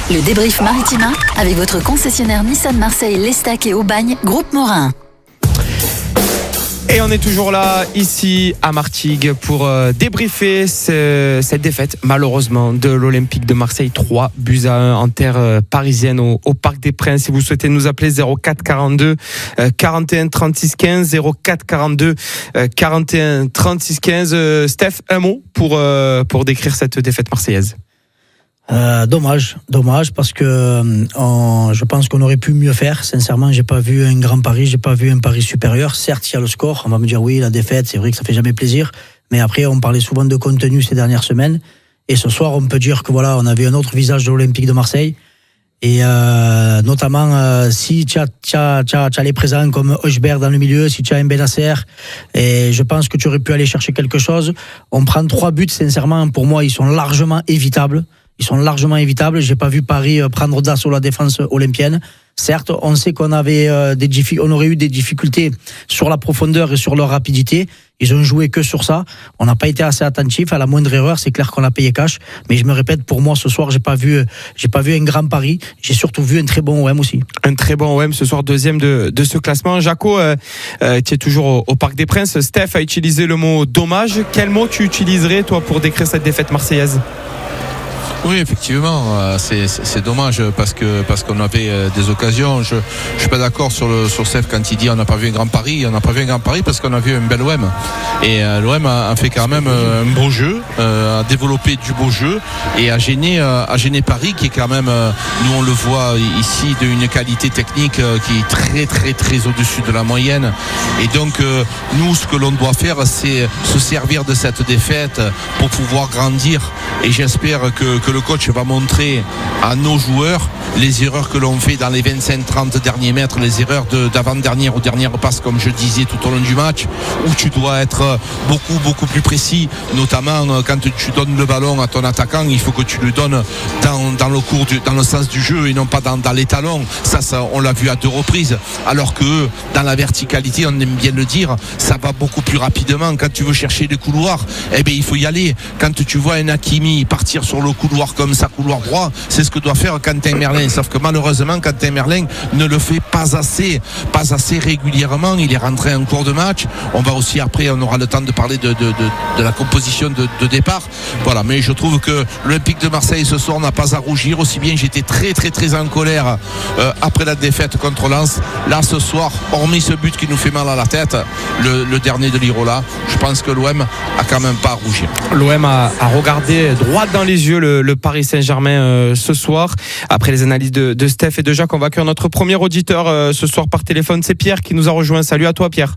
Le débrief Maritima avec votre concessionnaire Nissan Marseille, l'Estac et Aubagne, Groupe Morin. Et on est toujours là, ici à Martigues, pour débriefer cette défaite, malheureusement, de l'Olympique de Marseille. 3-1 en terre parisienne au Parc des Princes. Si vous souhaitez nous appeler, 04 42 41 36 15, 04 42 41 36 15. Steph, un mot pour décrire cette défaite marseillaise. Dommage parce que je pense qu'on aurait pu mieux faire. Sincèrement, j'ai pas vu un grand pari, j'ai pas vu un pari supérieur. Certes, il y a le score, on va me dire oui, la défaite, c'est vrai que ça fait jamais plaisir, mais après on parlait souvent de contenu ces dernières semaines, et ce soir on peut dire que voilà, on avait un autre visage de l'Olympique de Marseille, et notamment si tu as les présents comme Hochberg dans le milieu, si tu as un Benasser, et je pense que tu aurais pu aller chercher quelque chose. On prend 3 buts, sincèrement, pour moi ils sont largement évitables. J'ai pas vu Paris prendre d'assaut la défense olympienne. Certes, on sait qu'on avait on aurait eu des difficultés sur la profondeur et sur leur rapidité. Ils ont joué que sur ça. On n'a pas été assez attentif. À la moindre erreur, c'est clair qu'on a payé cash. Mais je me répète, pour moi, ce soir, j'ai pas vu un grand pari. J'ai surtout vu un très bon OM aussi. Un très bon OM ce soir, deuxième de ce classement. Jaco, tu es toujours au Parc des Princes. Steph a utilisé le mot dommage. Quel mot tu utiliserais, toi, pour décrire cette défaite marseillaise ? Oui, effectivement, c'est dommage parce qu'on avait des occasions. Je suis pas d'accord sur Steph quand il dit on n'a pas vu un grand pari. On n'a pas vu un grand pari parce qu'on a vu un bel OM. Et l'OM a fait quand même un beau jeu, a développé du beau jeu et a gêné Paris, qui est quand même, nous on le voit ici, d'une qualité technique qui est très très très au-dessus de la moyenne. Et donc nous, ce que l'on doit faire, c'est se servir de cette défaite pour pouvoir grandir. Et j'espère que le coach va montrer à nos joueurs les erreurs que l'on fait dans les 25-30 derniers mètres, les erreurs d'avant-dernière ou dernière passe, comme je disais tout au long du match, où tu dois être beaucoup plus précis, notamment quand tu donnes le ballon à ton attaquant, il faut que tu le donnes dans le sens du jeu et non pas dans les talons. Ça, on l'a vu à 2 reprises, alors que dans la verticalité, on aime bien le dire, ça va beaucoup plus rapidement. Quand tu veux chercher les couloirs, il faut y aller. Quand tu vois un Hakimi partir sur le couloir comme ça, couloir droit, c'est ce que doit faire Quentin Merlin, sauf que malheureusement Quentin Merlin ne le fait pas assez régulièrement. Il est rentré en cours de match. On va aussi, après on aura le temps de parler de la composition de départ, voilà. Mais je trouve que l'Olympique de Marseille ce soir n'a pas à rougir. Aussi bien j'étais très très très en colère après la défaite contre Lens. Là ce soir, hormis ce but qui nous fait mal à la tête, le dernier de Lirola, je pense que l'OM a quand même pas à rougir. L'OM a regardé droit dans les yeux le Paris Saint-Germain ce soir. Après les analyses de Steph et de Jacques, on va accueillir notre premier auditeur ce soir par téléphone. C'est Pierre qui nous a rejoint. Salut à toi, Pierre.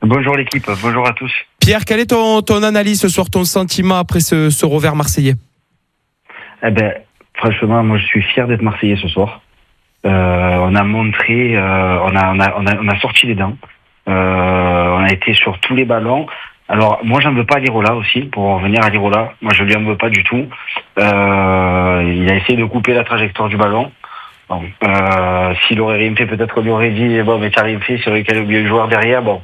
Bonjour l'équipe, bonjour à tous. Pierre, quelle est ton analyse ce soir, ton sentiment après ce revers marseillais ? Franchement, moi je suis fier d'être marseillais ce soir. On a montré, on a sorti les dents. On a été sur tous les ballons. Alors, moi, j'en veux pas à Lirola aussi, pour revenir à Lirola. Moi, je lui en veux pas du tout. Il a essayé de couper la trajectoire du ballon. Bon, s'il aurait rien fait, peut-être qu'on lui aurait dit, bon, mais t'as rien fait, c'est vrai qu'il y a eu le joueur derrière. Bon,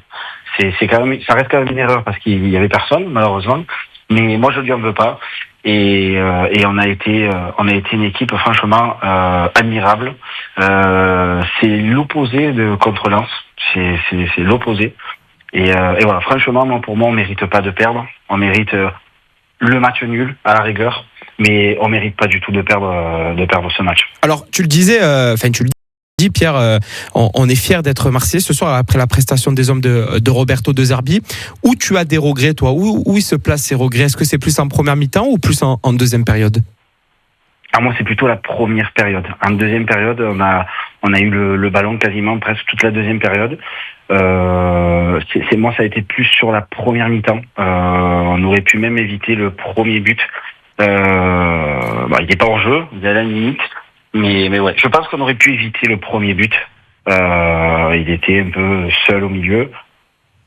c'est quand même, ça reste quand même une erreur parce qu'il y avait personne, malheureusement. Mais moi, je lui en veux pas. Et on a été une équipe, franchement, admirable. C'est l'opposé de contre Lens. C'est l'opposé. Et voilà, franchement, pour moi, on mérite pas de perdre. On mérite le match nul, à la rigueur, mais on mérite pas du tout de perdre ce match. Alors, tu le disais, tu le dis, Pierre, on est fiers d'être Marseillais ce soir après la prestation des hommes de Roberto De Zerbi. Où tu as des regrets, toi ? Où ils se placent ces regrets ? Est-ce que c'est plus en première mi-temps ou plus en deuxième période ? Moi, c'est plutôt la première période. En deuxième période, on a eu le ballon quasiment presque toute la deuxième période. Moi, ça a été plus sur la première mi-temps. On aurait pu même éviter le premier but. Il n'est pas hors jeu, il est à la limite. Mais ouais, je pense qu'on aurait pu éviter le premier but. Il était un peu seul au milieu.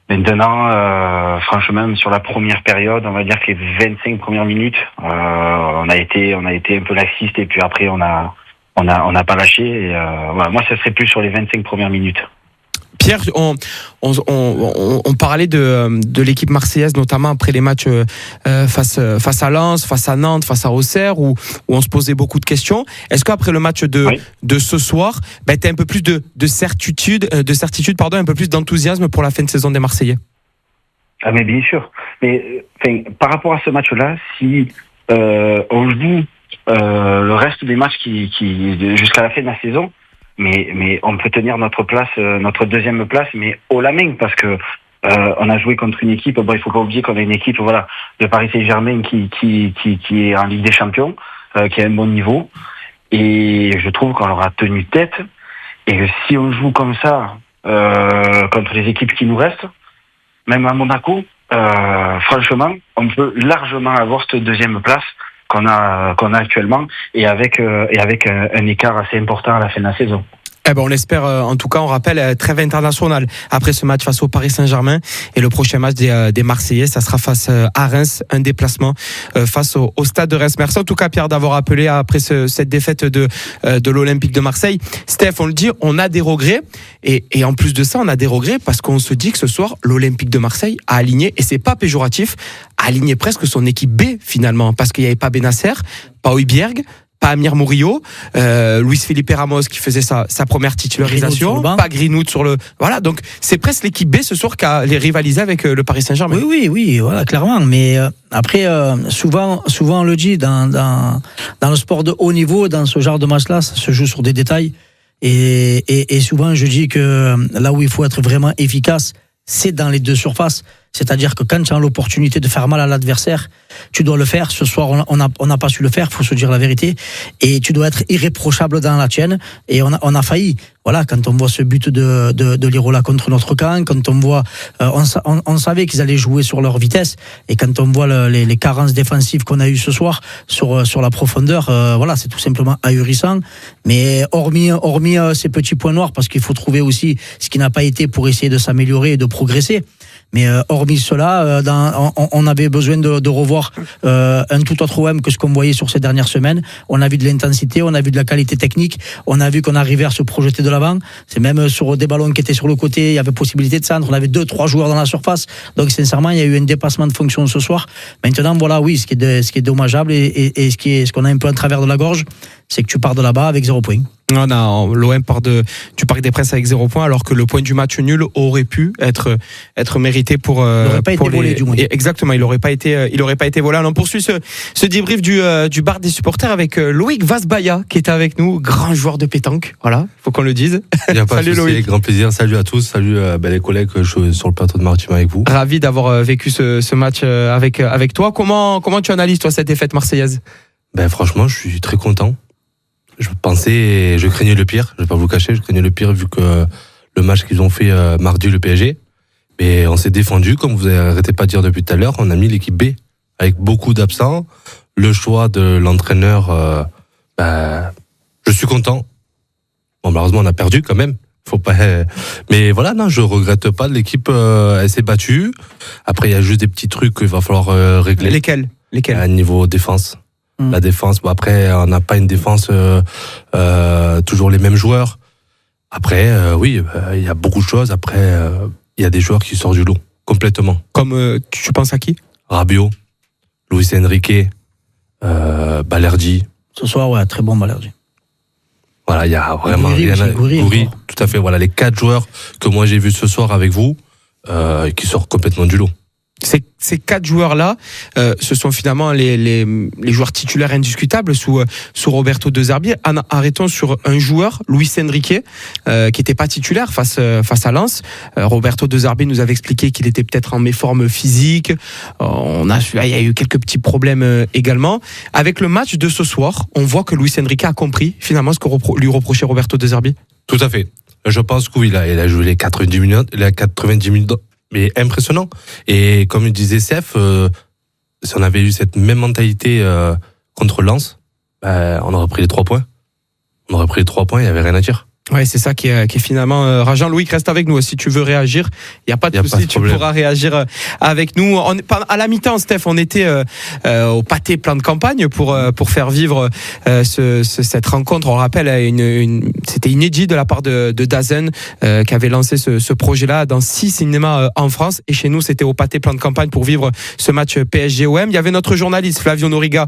Maintenant, franchement, sur la première période, on va dire que les 25 premières minutes, on a été un peu laxiste, et puis après on n'a pas lâché. Et, voilà, moi, ça serait plus sur les 25 premières minutes. Pierre, on parlait de l'équipe marseillaise, notamment après les matchs face à Lens, face à Nantes, face à Auxerre, où on se posait beaucoup de questions. Est-ce qu'après le match de ce soir, tu as un peu plus de certitude, un peu plus d'enthousiasme pour la fin de saison des Marseillais? Ah mais bien sûr. Mais par rapport à ce match-là, si on joue le reste des matchs qui jusqu'à la fin de la saison, mais on peut tenir notre place, notre deuxième place, mais haut la main, parce que on a joué contre une équipe. Bon, il faut pas oublier qu'on a une équipe, voilà, de Paris Saint-Germain qui est en Ligue des Champions, qui a un bon niveau, et je trouve qu'on leur a tenu tête. Et que si on joue comme ça contre les équipes qui nous restent, même à Monaco, franchement, on peut largement avoir cette deuxième place qu'on a actuellement, et avec un écart assez important à la fin de la saison. On l'espère. En tout cas, on rappelle, trêve internationale après ce match face au Paris Saint-Germain, et le prochain match des Marseillais, ça sera face à Reims, un déplacement face au stade de Reims. Merci en tout cas, Pierre, d'avoir appelé après cette défaite de l'Olympique de Marseille. Steph, on le dit, on a des regrets, et en plus de ça, on a des regrets parce qu'on se dit que ce soir, l'Olympique de Marseille a aligné, et c'est pas péjoratif, a aligné presque son équipe B finalement, parce qu'il n'y avait pas Benasser, pas Højbjerg, pas Amir Murillo, Luis Felipe Ramos qui faisait sa première titularisation, pas Greenwood sur le... Voilà, donc c'est presque l'équipe B ce soir qui a les rivalisé avec le Paris Saint-Germain. Oui, voilà, clairement. Mais après, souvent on le dit, dans le sport de haut niveau, dans ce genre de match-là, ça se joue sur des détails. Et souvent, je dis que là où il faut être vraiment efficace, c'est dans les deux surfaces. C'est-à-dire que quand tu as l'opportunité de faire mal à l'adversaire, tu dois le faire. Ce soir, on n'a pas su le faire, il faut se dire la vérité. Et tu dois être irréprochable dans la tienne. Et on a failli. Voilà, quand on voit ce but de Lirola contre notre camp, quand on voit, on savait qu'ils allaient jouer sur leur vitesse. Et quand on voit les carences défensives qu'on a eues ce soir sur la profondeur, voilà, c'est tout simplement ahurissant. Mais hormis ces petits points noirs, parce qu'il faut trouver aussi ce qui n'a pas été pour essayer de s'améliorer et de progresser. Mais hormis cela, on avait besoin de revoir un tout autre OM que ce qu'on voyait sur ces dernières semaines. On a vu de l'intensité, on a vu de la qualité technique, on a vu qu'on arrivait à se projeter de l'avant. C'est même sur des ballons qui étaient sur le côté, il y avait possibilité de centre, on avait 2-3 joueurs dans la surface. Donc sincèrement, il y a eu un dépassement de fonction ce soir. Maintenant, voilà, oui, ce qui est dommageable et ce qu'on a un peu en travers de la gorge, c'est que tu pars de là-bas avec 0 points. L'OM part du Parc des Princes avec 0 points, alors que le point du match nul aurait pu être mérité pour. Il n'aurait pas été volé, du moins. Exactement, il n'aurait pas été volé. Alors on poursuit ce débrief du bar des supporters avec Loïc Vazbaya qui était avec nous, grand joueur de pétanque. Voilà, faut qu'on le dise. Salut Loïc, grand plaisir. Salut à tous, salut les collègues que je suis sur le plateau de Maritime avec vous. Ravi d'avoir vécu ce match avec toi. Comment tu analyses toi cette défaite marseillaise? Franchement, je suis très content. Je craignais le pire, je vais pas vous le cacher, je craignais le pire vu que le match qu'ils ont fait mardi, le PSG. Mais on s'est défendu, comme vous arrêtez pas de dire depuis tout à l'heure, on a mis l'équipe B avec beaucoup d'absents. Le choix de l'entraîneur, je suis content. Bon, malheureusement, on a perdu quand même. Faut pas. Mais voilà, non, je regrette pas. L'équipe, elle s'est battue. Après, il y a juste des petits trucs qu'il va falloir régler. Lesquels À niveau défense. La défense, après, on n'a pas une défense toujours les mêmes joueurs. Après, oui, il y a beaucoup de choses. Après, il y a des joueurs qui sortent du lot, complètement. Comme tu penses à qui? Rabiot, Luis Enrique, Balerdi. Ce soir, ouais, très bon Balerdi. Voilà, il y a vraiment Gouiri, tout à fait. Voilà, les 4 joueurs que moi j'ai vus ce soir avec vous, qui sortent complètement du lot. Ces 4 joueurs-là, ce sont finalement les joueurs titulaires indiscutables sous Roberto De Zerbi. Arrêtons sur un joueur, Luis Enrique, qui n'était pas titulaire face à Lens. Roberto De Zerbi nous avait expliqué qu'il était peut-être en méforme physique. Il y a eu quelques petits problèmes également. Avec le match de ce soir, on voit que Luis Enrique a compris finalement ce que lui reprochait Roberto De Zerbi. Tout à fait. Je pense qu'il a joué les 90 minutes. Mais impressionnant. Et comme il disait Sef, si on avait eu cette même mentalité contre Lens, on aurait pris les 3 points. Il n'y avait rien à dire. Ouais, c'est ça qui est finalement rageant. Louis, reste avec nous. Si tu veux réagir, il n'y a pas de souci, tu pourras réagir avec nous. À la mi-temps, Steph, on était au pâté plein de campagne pour faire vivre cette rencontre. On le rappelle, c'était inédit de la part de Dazen qui avait lancé ce projet-là dans 6 cinémas en France. Et chez nous, c'était au pâté plein de campagne pour vivre ce match PSG-OM. Il y avait notre journaliste Flavio Noriga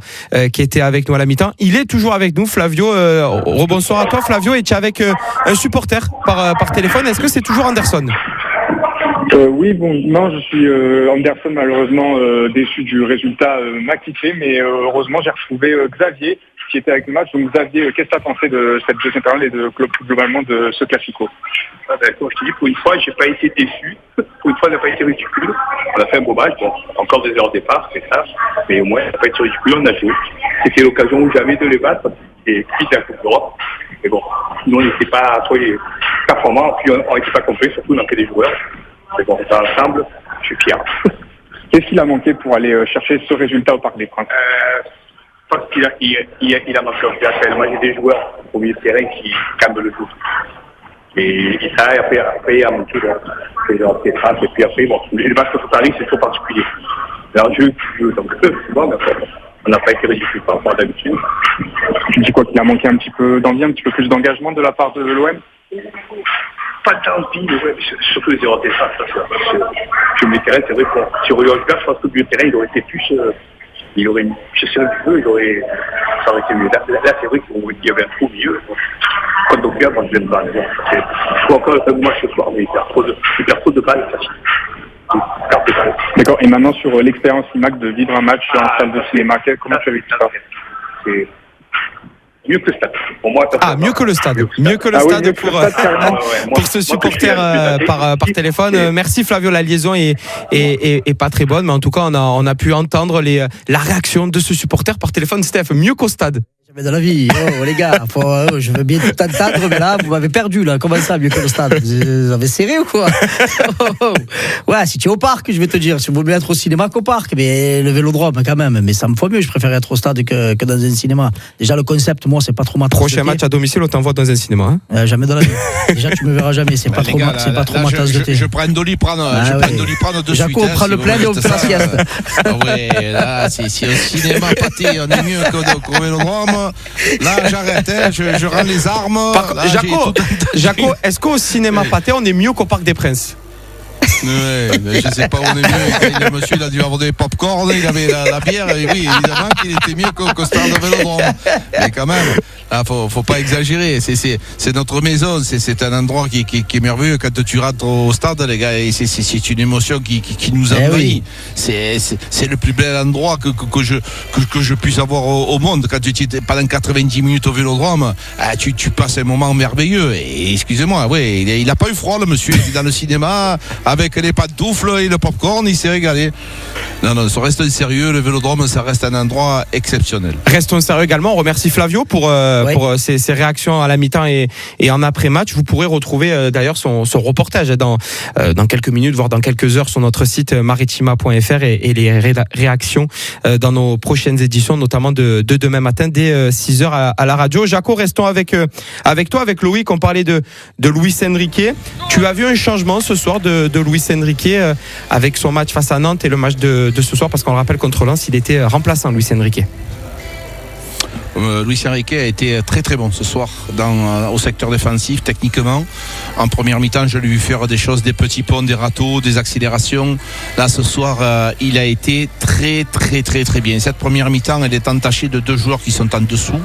qui était avec nous à la mi-temps. Il est toujours avec nous, Flavio. Rebonsoir à toi, Flavio. Et tu es avec un supporter par téléphone. Est-ce que c'est toujours Anderson? Oui, bon, non, je suis Anderson, malheureusement déçu du résultat m'a quitté, mais heureusement j'ai retrouvé Xavier qui était avec le match. Donc Xavier, qu'est-ce que tu as pensé de cette deuxième période et de globalement de ce classico? Comme je te dis, pour une fois, j'ai pas été déçu. Pour une fois, ça n'a pas été ridicule. On a fait un beau match, bon, encore des heures de départ, c'est ça, mais au moins, ça n'a pas été ridicule, on a joué. C'était l'occasion où j'avais de les battre, et puis c'est la Coupe d'Europe. Mais bon, nous, on n'était pas trop performants, puis on n'était pas complet, surtout dans des joueurs. Mais bon, dans l'ensemble, je suis fier. Qu'est-ce qu'il a manqué pour aller chercher ce résultat au Parc des Princes? Je pense qu'il a manqué un peu actuellement. J'ai des joueurs au milieu de terrain qui calment le jeu. Et ça, après, il a manqué des traces. Et puis après, bon, les matchs contre Paris, c'est trop particulier. Alors, donc, bon, on n'a pas été ridicule par rapport à d'habitude. Tu dis quoi, qu'il a manqué un petit peu d'envie, un petit peu plus d'engagement de la part de l'OM? Pas d'envie, mais surtout les erreurs des traces. Sur le milieu de terrain, c'est vrai que sur Olivier Gilbert, je pense que le milieu de terrain, il aurait été plus. Il aurait cherché un petit peu, ça aurait été mieux. Là, c'est vrai qu'il y avait un trou au milieu. Quand on perd, moi, je l'aime pas. Je vois encore un match ce soir, mais il perd trop de balles, facile. D'accord, et maintenant sur l'expérience IMAC de vivre un match en salle de cinéma, comment tu as vécu ça? C'est mieux que le stade. Pour moi, mieux que le stade. Mieux que le stade pour ce supporter par téléphone. Merci Flavio, la liaison est pas très bonne, mais en tout cas on a pu entendre la réaction de ce supporter par téléphone. Steph, mieux qu'au stade. Jamais dans la vie, les gars, je veux bien tout entendre, mais là, vous m'avez perdu, là. Comment ça, mieux que le stade? Vous avez serré ou quoi? Ouais, si tu es au parc, je vais te dire, si vous voulez être au cinéma qu'au parc, mais le Vélodrome, quand même, mais ça me faut mieux, je préfère être au stade que dans un cinéma. Déjà, le concept, moi, c'est pas trop ma tasse de thé. Prochain match à domicile, on t'envoie dans un cinéma, hein? Jamais dans la vie. Déjà, tu me verras jamais, c'est pas trop ma tasse de thé. Je prends Doliprane de suite. Jaco, prend le plein et on fait la sieste. Ouais, là, c'est au cinéma pâté, on est mieux qu'au Vélodrome. Là, j'arrête, je rends les armes. Jaco, est-ce qu'au cinéma pâté, on est mieux qu'au Parc des Princes? Ouais, je sais pas où on est mieux. Le monsieur, il a dû avoir des pop-corn, il avait la bière, et oui, évidemment qu'il était mieux qu'au stade de Vélodrome. Mais quand même, là, faut pas exagérer. C'est notre maison, c'est un endroit qui est merveilleux. Quand tu rentres au stade, les gars, c'est une émotion qui nous envahit. C'est le plus bel endroit que je puisse avoir au monde. Quand tu es pendant 90 minutes au Vélodrome, tu passes un moment merveilleux. Et excusez-moi, ouais, il a pas eu froid, le monsieur, il était dans le cinéma avec les pantoufles et le popcorn, il s'est régalé. Non, ça reste sérieux, le Vélodrome, ça reste un endroit exceptionnel. Restons sérieux également, on remercie Flavio pour ses réactions à la mi-temps et en après-match. Vous pourrez retrouver d'ailleurs son reportage dans quelques minutes, voire dans quelques heures sur notre site maritima.fr et les réactions dans nos prochaines éditions, notamment de demain matin dès 6h à la radio. Jaco, restons avec toi, avec Loïc. On parlait de Luis Enrique. Tu as vu un changement ce soir de Luis Enrique avec son match face à Nantes et le match de ce soir, parce qu'on le rappelle contre Lens, il était remplaçant, Luis Enrique. Luis Enrique a été très très bon ce soir au secteur défensif, techniquement. En première mi-temps, je l'ai vu faire des choses, des petits ponts, des râteaux, des accélérations. Là ce soir, il a été très très très très bien. Cette première mi-temps, elle est entachée de 2 joueurs qui sont en dessous,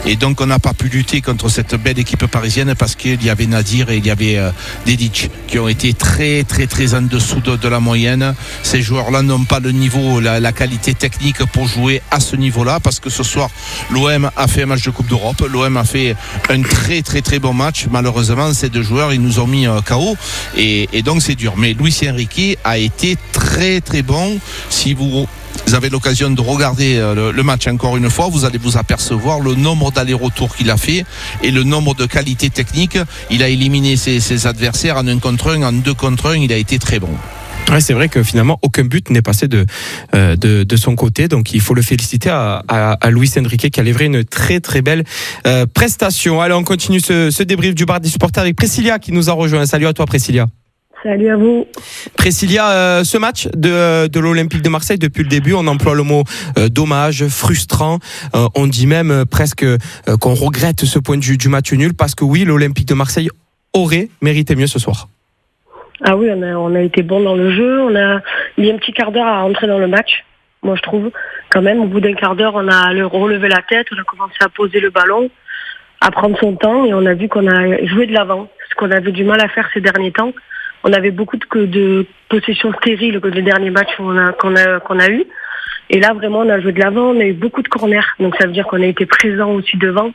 et donc on n'a pas pu lutter contre cette belle équipe parisienne parce qu'il y avait Nadir et il y avait Dedic qui ont été très très très en dessous de la moyenne. Ces joueurs-là n'ont pas le niveau, la qualité technique pour jouer à ce niveau-là, parce que ce soir, l'OM a fait un match de Coupe d'Europe. L'OM a fait un très très très bon match. Malheureusement, ces 2 joueurs, ils nous ont mis KO et donc c'est dur. Mais Luis Enrique a été très très bon. Si vous avez l'occasion de regarder le match encore une fois, vous allez vous apercevoir le nombre d'allers-retours qu'il a fait et le nombre de qualités techniques. Il a éliminé ses adversaires en 1 contre 1, en 2 contre 1. Il a été très bon. Ouais, c'est vrai que finalement aucun but n'est passé de son côté, donc il faut le féliciter à Luis Enrique qui a livré une très très belle prestation. Allez, on continue ce débrief du bar des supporters avec Priscilla qui nous a rejoint. Salut à toi Priscilla. Salut à vous. Priscilla, ce match de l'Olympique de Marseille, depuis le début, on emploie le mot dommage, frustrant. On dit même presque qu'on regrette ce point de vue du match nul parce que oui, l'Olympique de Marseille aurait mérité mieux ce soir. Ah oui, on a été bon dans le jeu. On a mis un petit quart d'heure à rentrer dans le match. Moi, je trouve, quand même, au bout d'un quart d'heure, on a relevé la tête, on a commencé à poser le ballon, à prendre son temps, et on a vu qu'on a joué de l'avant. Ce qu'on avait du mal à faire ces derniers temps. On avait beaucoup de possessions stériles les derniers matchs qu'on a eu. Et là, vraiment, on a joué de l'avant, on a eu beaucoup de corners. Donc, ça veut dire qu'on a été présent aussi devant.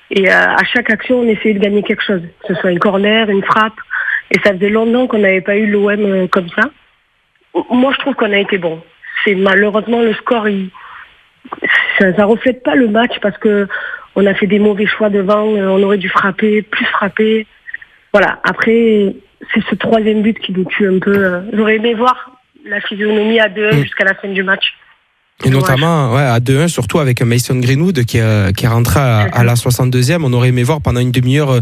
Et à chaque action, on essayait de gagner quelque chose. Que ce soit une corner, une frappe. Et ça faisait longtemps qu'on n'avait pas eu l'OM comme ça. Moi, je trouve qu'on a été bon. C'est malheureusement le score, ça reflète pas le match parce que on a fait des mauvais choix devant. On aurait dû frapper, plus frapper. Voilà. Après, c'est ce troisième but qui nous tue un peu. J'aurais aimé voir la physionomie à 2-1 jusqu'à la fin du match. Et notamment à 2-1, surtout avec Mason Greenwood qui est rentré à la 62e. On aurait aimé voir pendant une demi-heure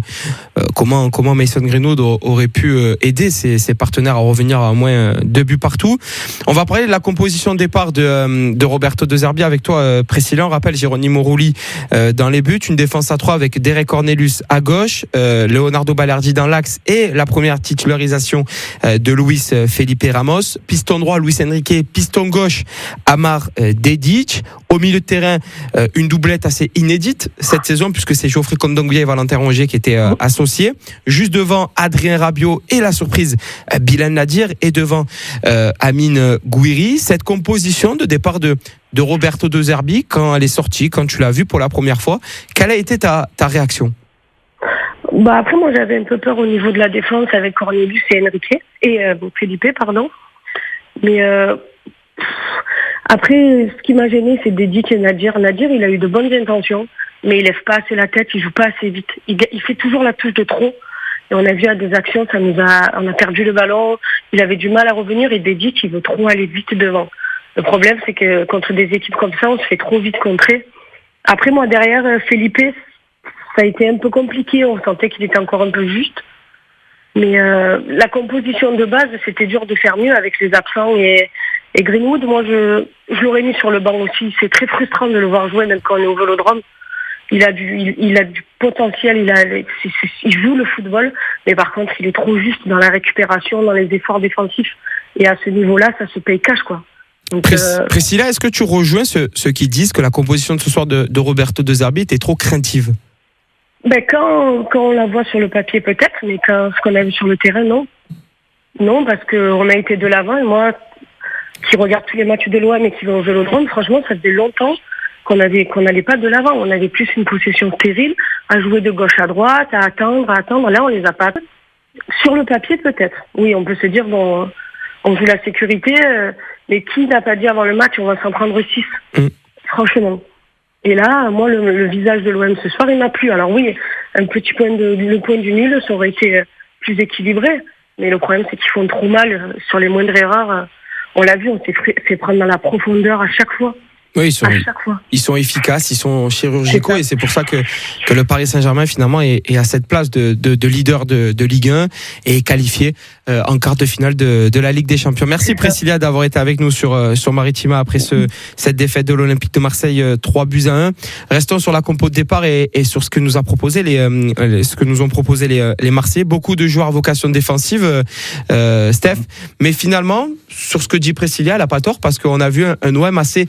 comment Mason Greenwood aurait pu aider ses partenaires à revenir à moins 2 buts partout. On va parler de la composition de départ de Roberto De Zerbi avec toi, Priscilla. On rappelle Geronimo Rulli dans les buts, une défense à 3 avec Derek Cornelius à gauche, Leonardo Balerdi dans l'axe et la première titularisation de Luis Felipe Ramos. Piston droit, Luis Enrique. Piston gauche, Amar Dedic. Au milieu de terrain, une doublette assez inédite cette saison puisque c'est Geoffrey Kondogbia et Valentin Rongier qui étaient associés. Juste devant Adrien Rabiot et la surprise Bilal Nadir et devant Amine Gouiri. Cette composition de départ de Roberto De Zerbi, quand elle est sortie, quand tu l'as vue pour la première fois, quelle a été ta réaction? Après, moi, j'avais un peu peur au niveau de la défense avec Cornelius et Enrique et Felipe, pardon. Mais après, ce qui m'a gêné, c'est Dedic et Nadir. Nadir, il a eu de bonnes intentions, mais il lève pas assez la tête, il joue pas assez vite. Il fait toujours la touche de trop. Et on a vu à des actions, on a perdu le ballon, il avait du mal à revenir et Dedic, il veut trop aller vite devant. Le problème, c'est que contre des équipes comme ça, on se fait trop vite contrer. Après, moi, derrière, Felipe, ça a été un peu compliqué, on sentait qu'il était encore un peu juste. Mais la composition de base, c'était dur de faire mieux avec les absents et Greenwood, moi, je l'aurais mis sur le banc aussi. C'est très frustrant de le voir jouer, même quand on est au Vélodrome. Il a du potentiel, il joue le football, mais par contre, il est trop juste dans la récupération, dans les efforts défensifs. Et à ce niveau-là, ça se paye cash, quoi. Donc, Priscilla, est-ce que tu rejoins ceux qui disent que la composition de ce soir de Roberto De Zerbi était trop craintive? Quand on la voit sur le papier, peut-être, mais ce qu'on a vu sur le terrain, non. Non, parce qu'on a été de l'avant, et moi, qui regarde tous les matchs de l'OM et qui va au Vélodrome, franchement, ça faisait longtemps qu'on n'allait pas de l'avant. On avait plus une possession stérile, à jouer de gauche à droite, à attendre. Là, on les a pas. Sur le papier, peut-être. Oui, on peut se dire, bon, on joue la sécurité, mais qui n'a pas dit avant le match, on va s'en prendre 6 franchement. Et là, moi, le visage de l'OM ce soir, il m'a plu. Alors oui, un petit le point du nul, ça aurait été plus équilibré. Mais le problème, c'est qu'ils font trop mal sur les moindres erreurs. On l'a vu, on s'est fait prendre dans la profondeur à chaque fois. Oui, ils sont efficaces, ils sont chirurgicaux et c'est pour ça que le Paris Saint-Germain finalement est à cette place de leader de Ligue 1 et est qualifié en quart de finale de la Ligue des Champions. Merci Priscilla d'avoir été avec nous sur Maritima après cette défaite de l'Olympique de Marseille 3-1. Restons sur la compo de départ et sur ce que nous ont proposé les Marseillais. Beaucoup de joueurs à vocation défensive, Steph, mais finalement sur ce que dit Priscilla, elle n'a pas tort parce qu'on a vu un OM assez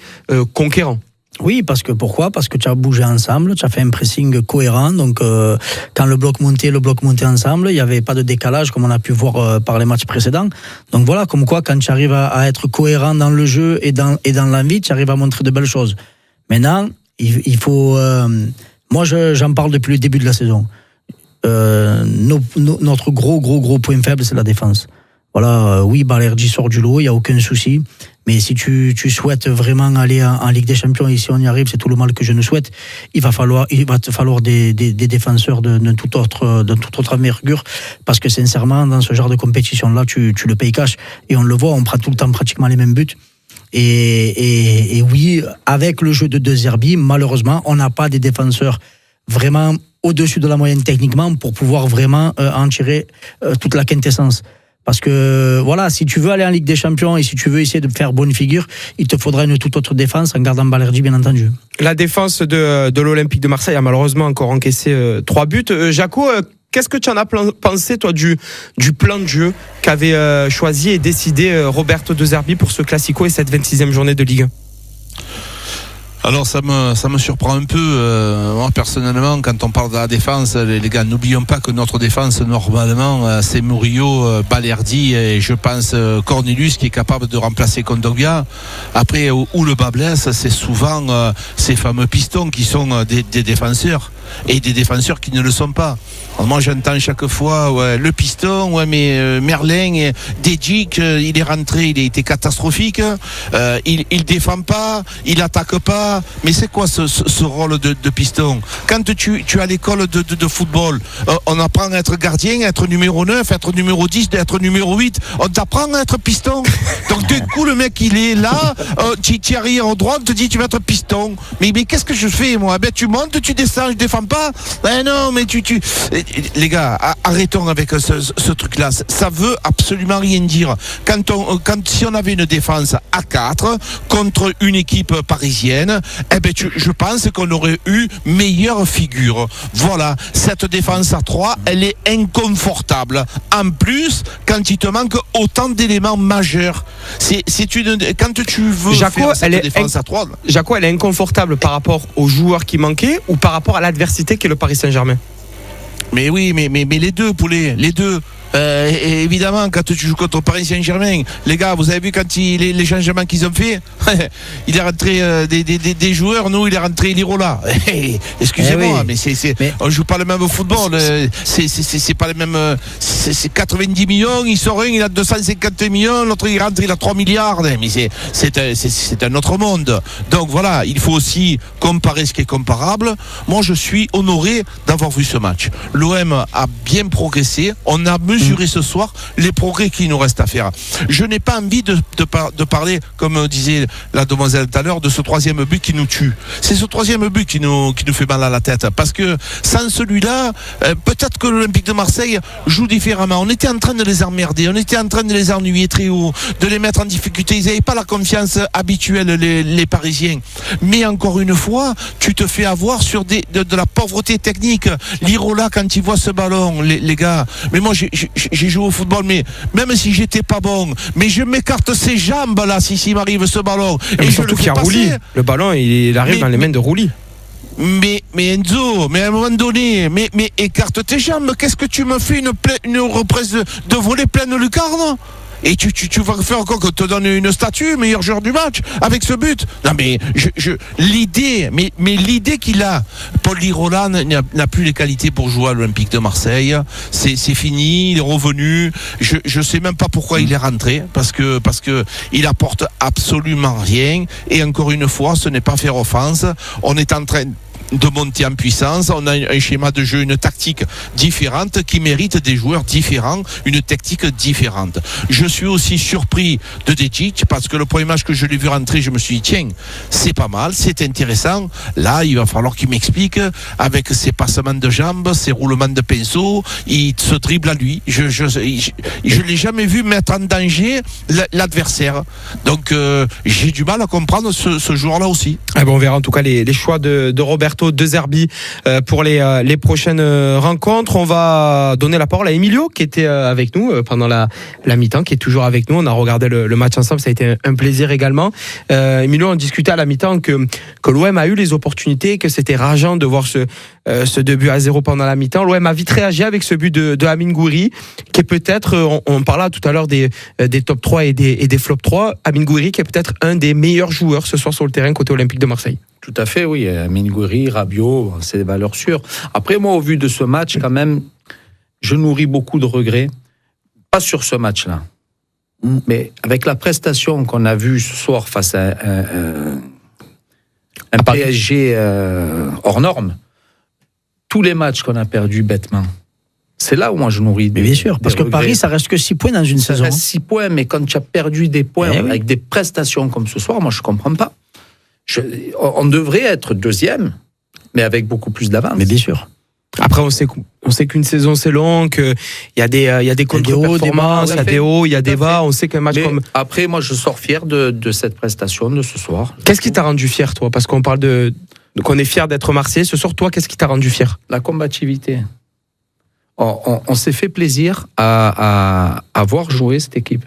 conquérant. Oui, pourquoi ? Parce que tu as bougé ensemble, tu as fait un pressing cohérent, donc quand le bloc montait ensemble, il n'y avait pas de décalage comme on a pu voir par les matchs précédents. Donc voilà, comme quoi quand tu arrives à être cohérent dans le jeu et dans l'envie, tu arrives à montrer de belles choses. Maintenant, il faut... moi, j'en parle depuis le début de la saison. Notre gros point faible, c'est la défense. Voilà, oui, Balerdi sort du lot, il n'y a aucun souci. Mais si tu souhaites vraiment aller en Ligue des Champions, et si on y arrive, c'est tout le mal que je nous souhaite, il va te falloir des défenseurs de toute autre envergure, parce que sincèrement, dans ce genre de compétition-là, tu le payes cash. Et on le voit, on prend tout le temps pratiquement les mêmes buts. Et oui, avec le jeu de De Zerbi, malheureusement, on n'a pas des défenseurs vraiment au-dessus de la moyenne techniquement pour pouvoir vraiment en tirer toute la quintessence. Parce que voilà, si tu veux aller en Ligue des Champions et si tu veux essayer de faire bonne figure, il te faudra une toute autre défense en gardant Balerdi, bien entendu. La défense de l'Olympique de Marseille a malheureusement encore encaissé 3 buts. Jaco, qu'est-ce que tu en as pensé, toi, du plan de jeu qu'avait choisi et décidé Roberto De Zerbi pour ce Classico et cette 26e journée de Ligue 1? Alors ça me surprend un peu. Moi personnellement, quand on parle de la défense, les gars, n'oublions pas que notre défense normalement c'est Murillo, Balerdi et je pense Cornelius qui est capable de remplacer Kondogbia. Après où le bas blesse, c'est souvent ces fameux pistons qui sont des défenseurs et des défenseurs qui ne le sont pas. Alors moi j'entends chaque fois le piston, mais Merlin, Dejic, il est rentré, il a été catastrophique. Il défend pas, il attaque pas. Mais c'est quoi ce rôle de piston? Quand tu es à l'école de football, on apprend à être gardien, à être numéro 9, à être numéro 10, à être numéro 8. On t'apprend à être piston. Donc du coup le mec il est là, tu arrives en droit, on te dit tu vas être piston. Mais qu'est-ce que je fais moi? Ben tu montes, tu descends, je défends pas. Ben non, mais les gars, arrêtons avec ce truc-là. Ça veut absolument rien dire. Si on avait une défense à 4 contre une équipe parisienne, je pense qu'on aurait eu meilleure figure. Voilà, cette défense à 3, elle est inconfortable. En plus, quand il te manque autant d'éléments majeurs, quand tu veux faire cette défense à 3... Jaco, elle est inconfortable par rapport aux joueurs qui manquaient ou par rapport à l'adversité qu'est le Paris Saint-Germain? Mais oui, mais les deux, poulet, les deux. Et évidemment, quand tu joues contre Paris Saint-Germain, les gars, vous avez vu quand les changements qu'ils ont fait, il est rentré des joueurs, nous, il est rentré Lirola. Excusez-moi, mais on joue pas le même football. C'est pas le même. C'est 90 millions, il sort un, il a 250 millions, l'autre il rentre, il a 3 milliards. Mais c'est un autre monde. Donc voilà, il faut aussi comparer ce qui est comparable. Moi, je suis honoré d'avoir vu ce match. L'OM a bien progressé. On a mesurer ce soir les progrès qu'il nous reste à faire. Je n'ai pas envie de parler, comme disait la demoiselle tout à l'heure, de ce 3e but qui nous tue. C'est ce 3e but qui nous fait mal à la tête. Parce que sans celui-là, peut-être que l'Olympique de Marseille joue différemment. On était en train de les emmerder, on était en train de les ennuyer très haut, de les mettre en difficulté. Ils n'avaient pas la confiance habituelle, les Parisiens. Mais encore une fois, tu te fais avoir sur de la pauvreté technique. Lirola, quand il voit ce ballon, les gars, mais moi j'ai joué au football, mais même si j'étais pas bon, mais je m'écarte ses jambes là s'il m'arrive ce ballon. Et surtout qu'il y a Rouli. Le ballon, il arrive dans les mains de Rouli. Mais Enzo, mais à un moment donné, mais écarte tes jambes. Qu'est-ce que tu me fais une reprise de volée pleine lucarne? Et tu vas faire encore qu'on te donne une statue, meilleur joueur du match, avec ce but. Non mais l'idée qu'il a, Paul Lirola n'a plus les qualités pour jouer à l'Olympique de Marseille. C'est fini, il est revenu. Je sais même pas pourquoi il est rentré, parce que il apporte absolument rien. Et encore une fois, ce n'est pas faire offense. On est en train de monter en puissance, on a un schéma de jeu, une tactique différente qui mérite des joueurs différents, une tactique différente. Je suis aussi surpris de Dejic parce que le premier match que je l'ai vu rentrer, je me suis dit tiens, c'est pas mal, c'est intéressant. Là, il va falloir qu'il m'explique avec ses passements de jambes, ses roulements de pinceau, il se dribble à lui. Je l'ai jamais vu mettre en danger l'adversaire. Donc j'ai du mal à comprendre ce joueur-là aussi. On verra en tout cas les choix de Roberto De Zerbi pour les prochaines rencontres. On va donner la parole à Emilio qui était avec nous pendant la mi-temps, qui est toujours avec nous. On a regardé le match ensemble, ça a été un plaisir également. Emilio, on discutait à la mi-temps que l'OM a eu les opportunités, que c'était rageant de voir ce 2-0 pendant la mi-temps. L'OM a vite réagi avec ce but de Amine Gouiri, qui est peut-être, on parlait tout à l'heure des top 3 et des flop 3, Amine Gouiri qui est peut-être un des meilleurs joueurs ce soir sur le terrain côté Olympique de Marseille. Tout à fait, oui. Amine Gouiri, Rabiot, c'est des valeurs sûres. Après, moi, au vu de ce match, quand même, je nourris beaucoup de regrets. Pas sur ce match-là. Mais avec la prestation qu'on a vue ce soir face à un PSG hors norme, tous les matchs qu'on a perdus bêtement, c'est là où moi je nourris mais bien sûr, parce que regrets. Paris, ça reste que 6 points dans une saison. Ça reste 6 points, mais quand tu as perdu des points avec des prestations comme ce soir, moi je ne comprends pas. On devrait être deuxième, mais avec beaucoup plus d'avance. Mais bien sûr. Après, on sait qu'une saison c'est long, qu'il y a des contre-performances, il y a des hauts, il y a des bas. On sait qu'un match comme. Après, moi, je sors fier de cette prestation de ce soir. Qu'est-ce qui t'a rendu fier, toi? Parce qu'on parle qu'on est fier d'être Marseillais. Ce soir, toi, qu'est-ce qui t'a rendu fier? La combativité. On s'est fait plaisir à voir jouer cette équipe.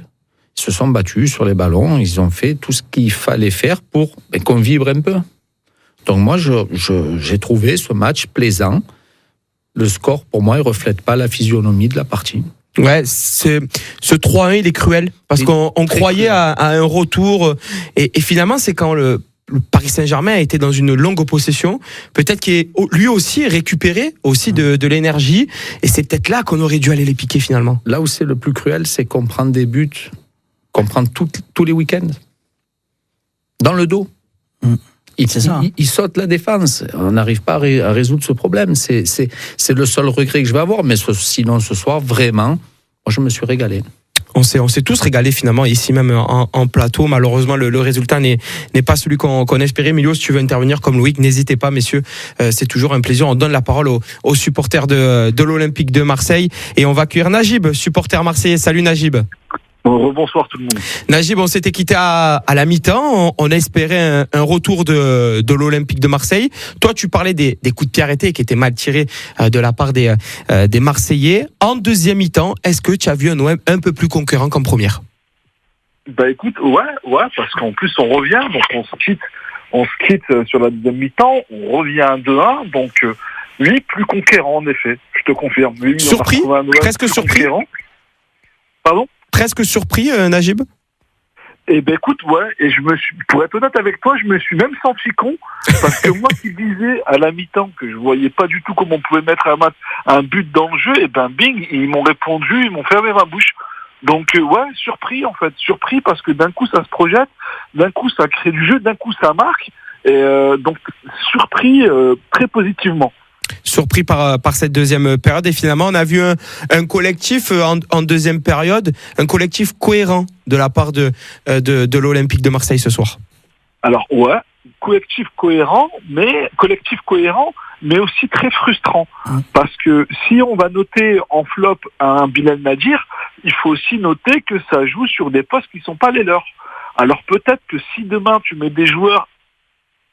Ils se sont battus sur les ballons, ils ont fait tout ce qu'il fallait faire pour qu'on vibre un peu. Donc moi, j'ai trouvé ce match plaisant. Le score, pour moi, il ne reflète pas la physionomie de la partie. Ouais, ce 3-1, il est cruel. Parce qu'on croyait à un retour. Et finalement, c'est quand le Paris Saint-Germain a été dans une longue possession. Peut-être qu'il est lui aussi récupéré aussi de l'énergie. Et c'est peut-être là qu'on aurait dû aller les piquer finalement. Là où c'est le plus cruel, c'est qu'on prend des buts, qu'on prend tous les week-ends. Dans le dos. Il saute la défense. On n'arrive pas à résoudre ce problème. C'est le seul regret que je vais avoir. Mais sinon, ce soir, vraiment, moi, je me suis régalé. On s'est tous régalés finalement, ici même en plateau. Malheureusement, le résultat n'est pas celui qu'on espérait. Emilio, si tu veux intervenir comme Loïc, n'hésitez pas, messieurs. C'est toujours un plaisir. On donne la parole aux supporters de l'Olympique de Marseille. Et on va accueillir Najib, supporter marseillais. Salut Najib. Bonsoir tout le monde. Najib, on s'était quitté à la mi-temps. On espérait un retour de l'Olympique de Marseille. Toi, tu parlais des coups de pied arrêtés qui étaient mal tirés de la part des Marseillais. En deuxième mi-temps, est-ce que tu as vu un OM un peu plus conquérant qu'en première? Bah écoute, ouais, parce qu'en plus on revient, donc on se quitte sur la deuxième mi-temps, on revient à 2-1, donc oui, plus conquérant en effet, je te confirme. Oui, surpris, presque surpris. Conquérant. Pardon? Presque surpris, Najib? Eh ben écoute, ouais, et pour être honnête avec toi, je me suis même senti con, parce que moi qui disais à la mi-temps que je voyais pas du tout comment on pouvait mettre un but dans le jeu, et ben bing, ils m'ont répondu, ils m'ont fermé ma bouche. Donc ouais, surpris en fait, surpris parce que d'un coup ça se projette, d'un coup ça crée du jeu, d'un coup ça marque, et donc surpris très positivement. Surpris par cette deuxième période, et finalement on a vu un collectif en deuxième période, un collectif cohérent de la part de l'Olympique de Marseille ce soir. Alors ouais, collectif cohérent, mais aussi très frustrant, parce que si on va noter en flop un Bilal Nadir, il faut aussi noter que ça joue sur des postes qui sont pas les leurs. Alors peut-être que si demain tu mets des joueurs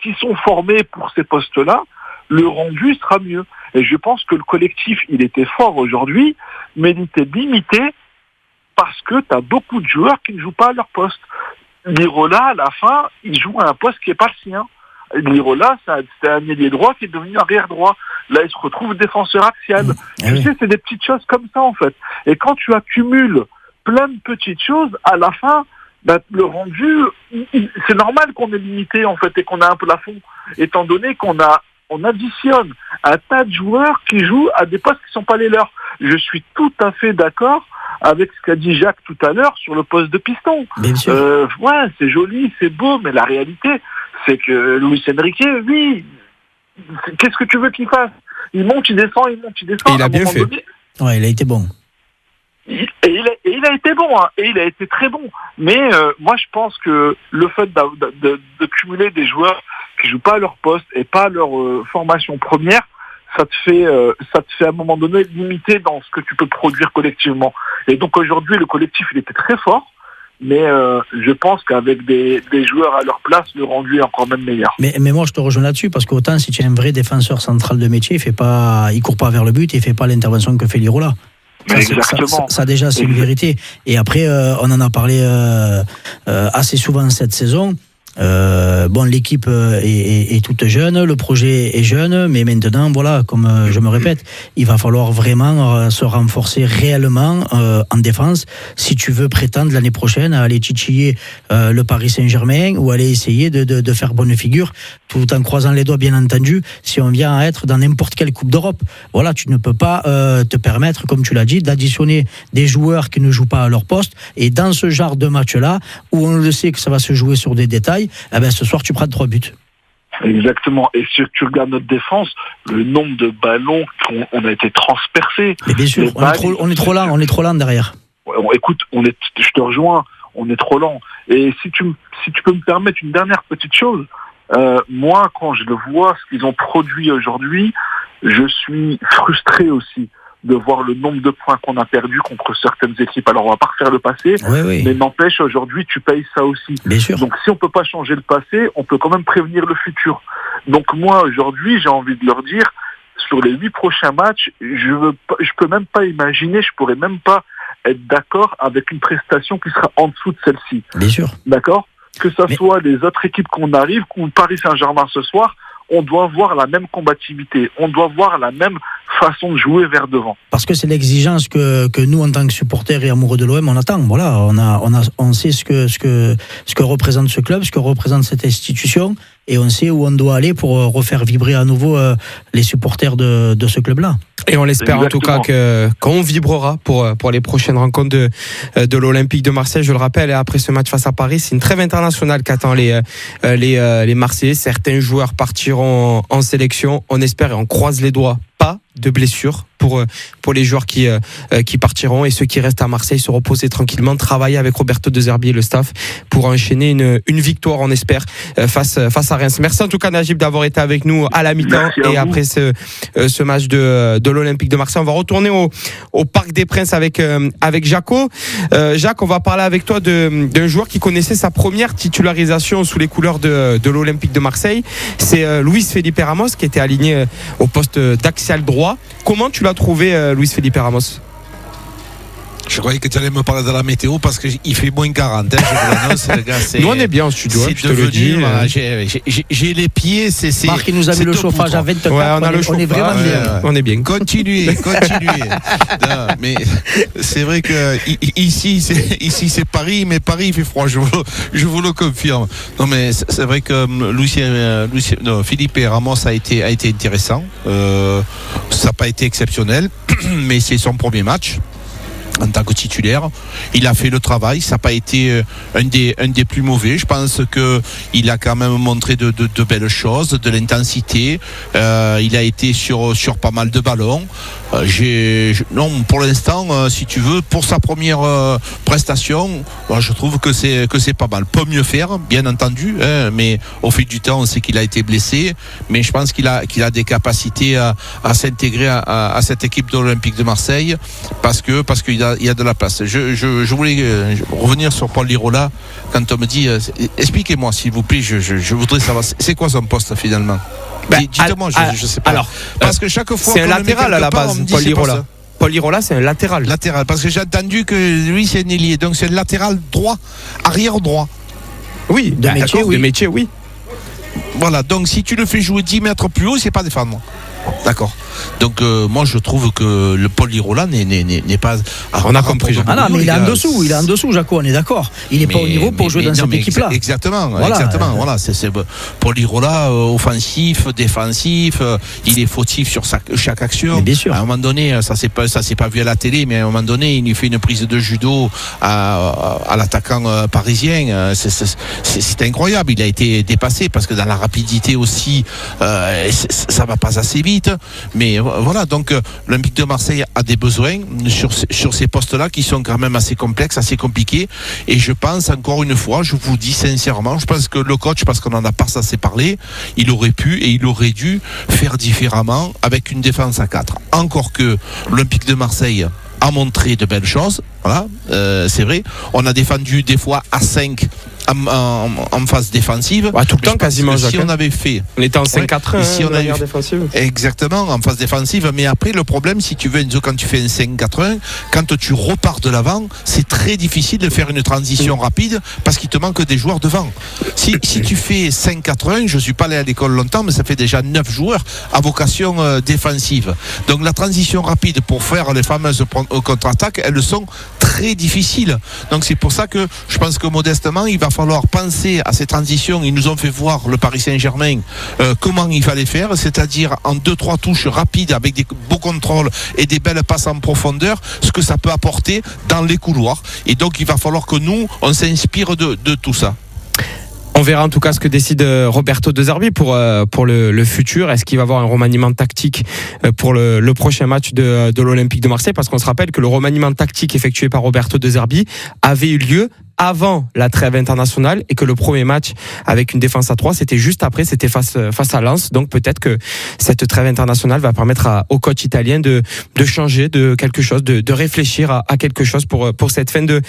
qui sont formés pour ces postes-là, le rendu sera mieux. Et je pense que le collectif, il était fort aujourd'hui, mais il était limité parce que tu as beaucoup de joueurs qui ne jouent pas à leur poste. Lirola, à la fin, il joue à un poste qui n'est pas le sien. Lirola, c'est un ailier droit qui est devenu arrière droit. Là, il se retrouve défenseur axial. Tu sais, c'est des petites choses comme ça, en fait. Et quand tu accumules plein de petites choses, à la fin, le rendu, c'est normal qu'on est limité, en fait, et qu'on a un plafond, étant donné qu'on additionne un tas de joueurs qui jouent à des postes qui ne sont pas les leurs. Je suis tout à fait d'accord avec ce qu'a dit Jacques tout à l'heure sur le poste de piston. Ouais, c'est joli, c'est beau, mais la réalité, c'est que Luis Enrique, lui, qu'est-ce que tu veux qu'il fasse? Il monte, il descend, il monte, il descend. Et il a bien fait. Ouais, il a été bon. Et il a été bon, hein, et il a été très bon. Mais moi, je pense que le fait de cumuler des joueurs qui jouent pas à leur poste et pas à leur formation première, ça te fait à un moment donné limiter dans ce que tu peux produire collectivement. Et donc aujourd'hui, le collectif, il était très fort, mais je pense qu'avec des joueurs à leur place, le rendu est encore même meilleur. Mais moi, je te rejoins là-dessus, parce qu'autant si tu es un vrai défenseur central de métier, il court pas vers le but, il fait pas l'intervention que fait Lirola. Ça déjà, c'est une vérité. Et après, on en a parlé assez souvent cette saison. Bon, l'équipe est toute jeune, le projet est jeune, mais maintenant, voilà, comme je me répète, il va falloir vraiment se renforcer réellement en défense si tu veux prétendre l'année prochaine à aller titiller le Paris Saint-Germain ou aller essayer de faire bonne figure, tout en croisant les doigts, bien entendu, si on vient à être dans n'importe quelle Coupe d'Europe. Voilà, tu ne peux pas te permettre, comme tu l'as dit, d'additionner des joueurs qui ne jouent pas à leur poste. Et dans ce genre de match-là, où on le sait que ça va se jouer sur des détails, eh ben, ce soir, tu prends 3 buts. Exactement. Et si tu regardes notre défense, le nombre de ballons qu'on a été transpercés. Mais bien sûr, on est trop lent derrière. Écoute, je te rejoins, on est trop lent. Et si tu peux me permettre une dernière petite chose, moi, quand je le vois, ce qu'ils ont produit aujourd'hui, je suis frustré aussi de voir le nombre de points qu'on a perdus contre certaines équipes. Alors, on va pas refaire le passé, mais n'empêche, aujourd'hui, tu payes ça aussi. Bien sûr. Donc, si on peut pas changer le passé, on peut quand même prévenir le futur. Donc, moi, aujourd'hui, j'ai envie de leur dire, sur les 8 prochains matchs, je peux même pas imaginer, je pourrais même pas être d'accord avec une prestation qui sera en dessous de celle-ci. Bien sûr. D'accord ? Que ça soit les autres équipes qu'on arrive, ou Paris Saint-Germain ce soir, on doit voir la même combativité, on doit voir la même façon de jouer vers devant. Parce que c'est l'exigence que nous, en tant que supporters et amoureux de l'OM, on attend. Voilà, on sait ce que représente ce club, ce que représente cette institution, et on sait où on doit aller pour refaire vibrer à nouveau les supporters de ce club-là. Et on l'espère en tout cas qu'on vibrera pour les prochaines rencontres de l'Olympique de Marseille. Je le rappelle, après ce match face à Paris, c'est une trêve internationale qu'attend les Marseillais. Certains joueurs partiront en sélection. On espère et on croise les doigts. Pas de blessures pour les joueurs qui partiront, et ceux qui restent à Marseille se reposer tranquillement, travailler avec Roberto De Zerbi et le staff pour enchaîner une victoire, on espère, face à Reims. Merci en tout cas, Najib, d'avoir été avec nous à la mi-temps et après ce match de l'Olympique de Marseille. On va retourner au Parc des Princes avec Jaco. Jacques, on va parler avec toi d'un joueur qui connaissait sa première titularisation sous les couleurs de l'Olympique de Marseille. C'est Luis Felipe Ramos, qui était aligné au poste d'axial droit. Comment tu l'as trouvé, Luis Felipe Ramos? Je croyais que tu allais me parler de la météo parce qu'il fait moins 40. Je vous l'annonce, les gars. Nous, on est bien en studio, je te le dis. J'ai les pieds. Marc, il nous a mis le chauffage à 24. Ouais, on est vraiment bien. On est bien. Continuez. Non, mais c'est vrai que ici c'est Paris, mais Paris il fait froid. Je vous le confirme. Non, mais c'est vrai que Felipe Ramos a été intéressant. Ça n'a pas été exceptionnel, mais c'est son premier match en tant que titulaire. Il a fait le travail, ça n'a pas été un des plus mauvais. Je pense qu'il a quand même montré de belles choses, de l'intensité. Il a été sur pas mal de ballons. Non, pour l'instant, si tu veux, pour sa première prestation, je trouve que c'est pas mal. Peut mieux faire, bien entendu, mais au fil du temps, on sait qu'il a été blessé, mais je pense qu'il a des capacités à s'intégrer à cette équipe de l'Olympique de Marseille parce qu'il y a de la place. Je voulais revenir sur Paul Lirola quand on me dit expliquez-moi s'il vous plaît, je voudrais savoir c'est quoi son poste finalement. Dites-moi, je sais pas. Alors, parce que chaque fois c'est un latéral à la base, Paul Lirola. Paul Lirola, c'est un latéral. Latéral, parce que j'ai entendu que lui c'est un ailier, donc c'est un latéral droit, arrière droit. Oui, de métier, oui. Voilà, donc si tu le fais jouer 10 mètres plus haut, c'est pas défendre. D'accord. Donc moi je trouve que le Paul Lirola n'est pas. On a compris. Non, mais il est en dessous, Jaco, on est d'accord. Il n'est pas au niveau pour jouer dans cette équipe-là. Exactement. Voilà, c'est Paul Lirola, offensif, défensif, il est fautif sur chaque action. Mais bien sûr. À un moment donné, ça s'est pas vu à la télé, mais à un moment donné, il lui fait une prise de judo à l'attaquant parisien. C'est incroyable. Il a été dépassé parce que dans la rapidité aussi, ça va pas assez vite. Mais voilà, donc l'Olympique de Marseille a des besoins sur ces postes-là qui sont quand même assez complexes, assez compliqués. Et je pense, encore une fois, je vous dis sincèrement, je pense que le coach, parce qu'on en a pas assez parlé, il aurait pu et il aurait dû faire différemment avec une défense à 4. Encore que l'Olympique de Marseille a montré de belles choses. Voilà, c'est vrai. On a défendu des fois à 5 en phase défensive. Tout le temps quasiment, Jacques. Si on avait fait... On était en 5-4-1, si on avait défensive. Exactement, en phase défensive. Mais après, le problème, si tu veux, Enzo, quand tu fais un 5-4-1, quand tu repars de l'avant, c'est très difficile de faire une transition rapide parce qu'il te manque des joueurs devant. Si tu fais 5-4-1, je ne suis pas allé à l'école longtemps, mais ça fait déjà 9 joueurs à vocation défensive. Donc la transition rapide pour faire les fameuses contre-attaques, elles sont très difficiles. Donc c'est pour ça que je pense que modestement, il va falloir penser à ces transitions. Ils nous ont fait voir, le Paris Saint-Germain, comment il fallait faire, c'est-à-dire en 2-3 touches rapides avec des beaux contrôles et des belles passes en profondeur, ce que ça peut apporter dans les couloirs. Et donc il va falloir que nous, on s'inspire de tout ça. On verra en tout cas ce que décide Roberto De Zerbi pour le futur. Est-ce qu'il va avoir un remaniement tactique pour le prochain match de l'Olympique de Marseille? Parce qu'on se rappelle que le remaniement tactique effectué par Roberto De Zerbi avait eu lieu avant la trêve internationale et que le premier match avec une défense à 3, c'était juste après, c'était face à Lens. Donc peut-être que cette trêve internationale va permettre au coach italien de changer de quelque chose, de réfléchir à quelque chose pour cette fin de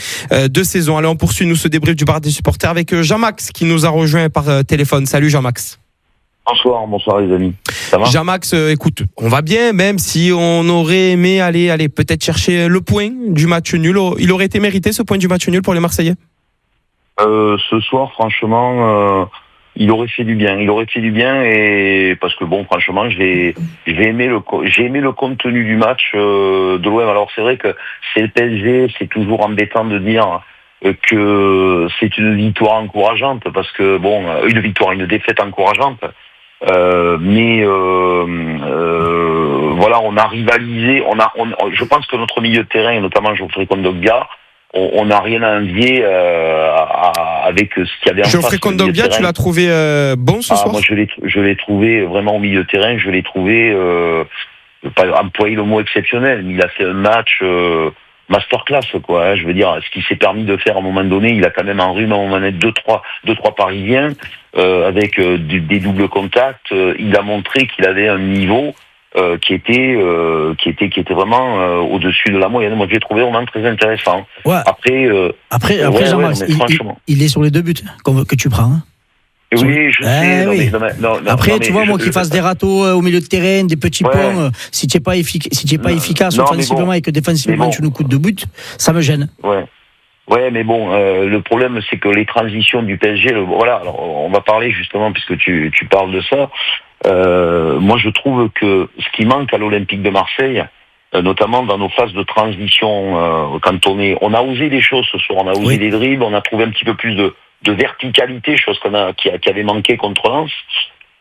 saison. Allez, on poursuit nous ce débrief du bar des supporters avec Jean-Max qui nous a rejoint par téléphone. Salut Jean-Max. Bonsoir les amis. Ça va? Jean-Max, écoute, on va bien, même si on aurait aimé aller peut-être chercher le point du match nul. Il aurait été mérité ce point du match nul pour les Marseillais? Ce soir, franchement, il aurait fait du bien. Et parce que bon, franchement, j'ai aimé le contenu du match de l'OM. Alors c'est vrai que c'est le PSG, c'est toujours embêtant de dire que c'est une victoire encourageante parce que bon, une défaite encourageante. Mais voilà, on a rivalisé. Je pense que notre milieu de terrain, et notamment Geoffrey Kondogbia, on n'a rien à envier avec ce qu'il y avait en face. Geoffrey Kondogbia, tu l'as trouvé bon ce soir? Moi, je l'ai trouvé vraiment au milieu de terrain. Je l'ai trouvé, pas employer le mot exceptionnel, mais il a fait un match masterclass, quoi. Hein, je veux dire, ce qu'il s'est permis de faire à un moment donné, il a quand même enrhumé à un moment donné deux, trois Parisiens avec des doubles contacts. Il a montré qu'il avait un niveau qui était vraiment au-dessus de la moyenne. Moi, j'ai trouvé vraiment très intéressant. Ouais. Après, Jean-Max, il est sur les 2 buts que tu prends. Hein. Oui, je sais. Oui. Après, tu vois, moi qui fasse des râteaux au milieu de terrain, des petits ponts, si tu n'es pas efficace offensivement et que défensivement tu nous coûtes 2 buts, ça me gêne. Ouais, mais bon, le problème c'est que les transitions du PSG, voilà, alors on va parler justement puisque tu parles de ça. Moi, je trouve que ce qui manque à l'Olympique de Marseille, notamment dans nos phases de transition, quand on a osé des choses ce soir, on a osé des dribbles, on a trouvé un petit peu plus de verticalité, chose qui avait manqué contre Lens.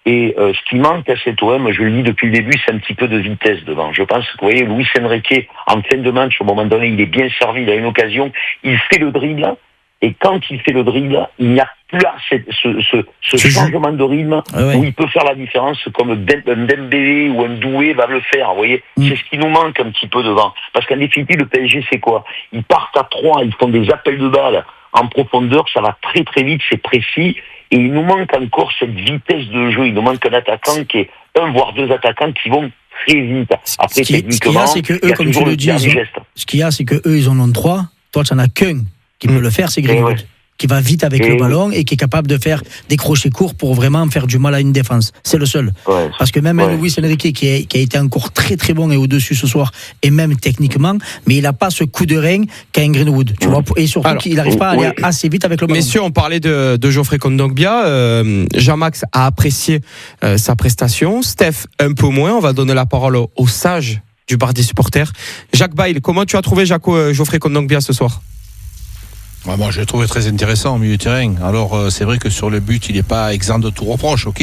Et ce qui manque à cet OM, je le dis depuis le début, c'est un petit peu de vitesse devant. Je pense que, vous voyez, Luis Enrique, en fin de match, au moment donné, il est bien servi, il a une occasion, il fait le dribble, et quand il fait le dribble, il n'y a plus là ce changement de rythme où il peut faire la différence, comme un Dembélé ou un Doué va le faire, vous voyez. C'est ce qui nous manque un petit peu devant. Parce qu'en définitive, le PSG, c'est quoi? Ils partent à 3, ils font des appels de balles en profondeur, ça va très très vite, c'est précis, et il nous manque encore cette vitesse de jeu. Il nous manque un attaquant qui est un voire 2 attaquants qui vont très vite. Après, techniquement, ce qu'il y a, c'est que eux, comme tu le dis, ce qu'il y a, c'est que eux, ils en ont 3. Toi, tu n'en as qu'un qui peut le faire, c'est Greenwood. Qui va vite avec le ballon et qui est capable de faire des crochets courts pour vraiment faire du mal à une défense. C'est le seul. Parce que même Luis Enrique qui a été encore très très bon et au-dessus ce soir, et même techniquement, mais il n'a pas ce coup de rein qu'a un Greenwood. Tu vois, et surtout qu'il n'arrive pas à aller assez vite avec le ballon. Messieurs, on parlait de Geoffrey Kondogbia. Jean-Max a apprécié sa prestation. Steph, un peu moins. On va donner la parole au sage du bar des supporters. Jacques Bail, comment tu as trouvé Geoffrey Kondogbia ce soir? Moi, je l'ai trouvé très intéressant au milieu de terrain. Alors, c'est vrai que sur le but, il n'est pas exempt de tout reproche, ok.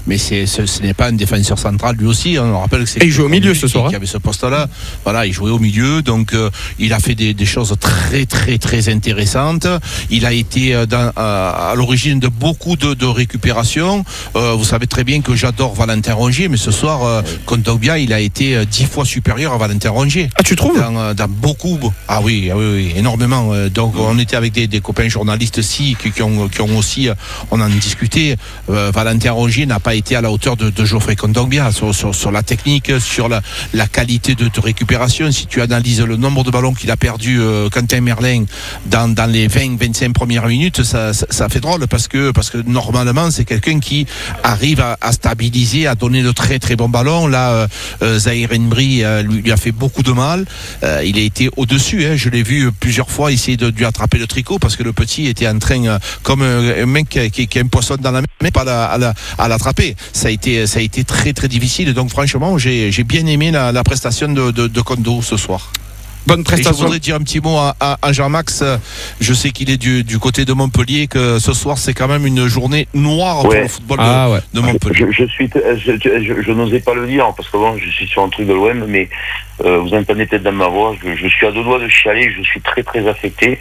Mais ce n'est pas un défenseur central lui aussi. On rappelle que c'est. Et il joue au milieu ce soir. Qui avait ce poste-là. Voilà, il jouait au milieu. Donc, il a fait des choses très, très, très intéressantes. Il a été à l'origine de beaucoup de récupérations. Vous savez très bien que j'adore Valentin Rongier, mais ce soir, Kondogbia, il a été 10 fois supérieur à Valentin Rongier. Ah, tu trouves? Dans beaucoup. Ah oui, énormément. Donc, on était avec des copains journalistes aussi qui ont aussi, on en discutait. Valentin Rongier n'a pas été à la hauteur de Geoffrey Kondogbia sur la technique, sur la qualité de récupération. Si tu analyses le nombre de ballons qu'il a perdu, Quentin Merlin, dans les 20-25 premières minutes, ça fait drôle parce que normalement c'est quelqu'un qui arrive à stabiliser, à donner de très très bons ballons. Là, Zahir Embry lui a fait beaucoup de mal. Il a été au-dessus. Je l'ai vu plusieurs fois essayer de lui attraper le tricot parce que le petit était en train, comme un mec qui a un poisson dans la main, mais pas à l'attraper. Ça a été très très difficile. Donc franchement, j'ai bien aimé la prestation de Kondo ce soir. Bonne prestation. Et je voudrais dire un petit mot à Jean-Max. Je sais qu'il est du côté de Montpellier, que ce soir c'est quand même une journée noire pour le football de Montpellier. Je n'osais pas le dire parce que bon, je suis sur un truc de l'OM, mais vous entendez peut-être dans ma voix, je suis à deux doigts de chialer. Je suis très très affecté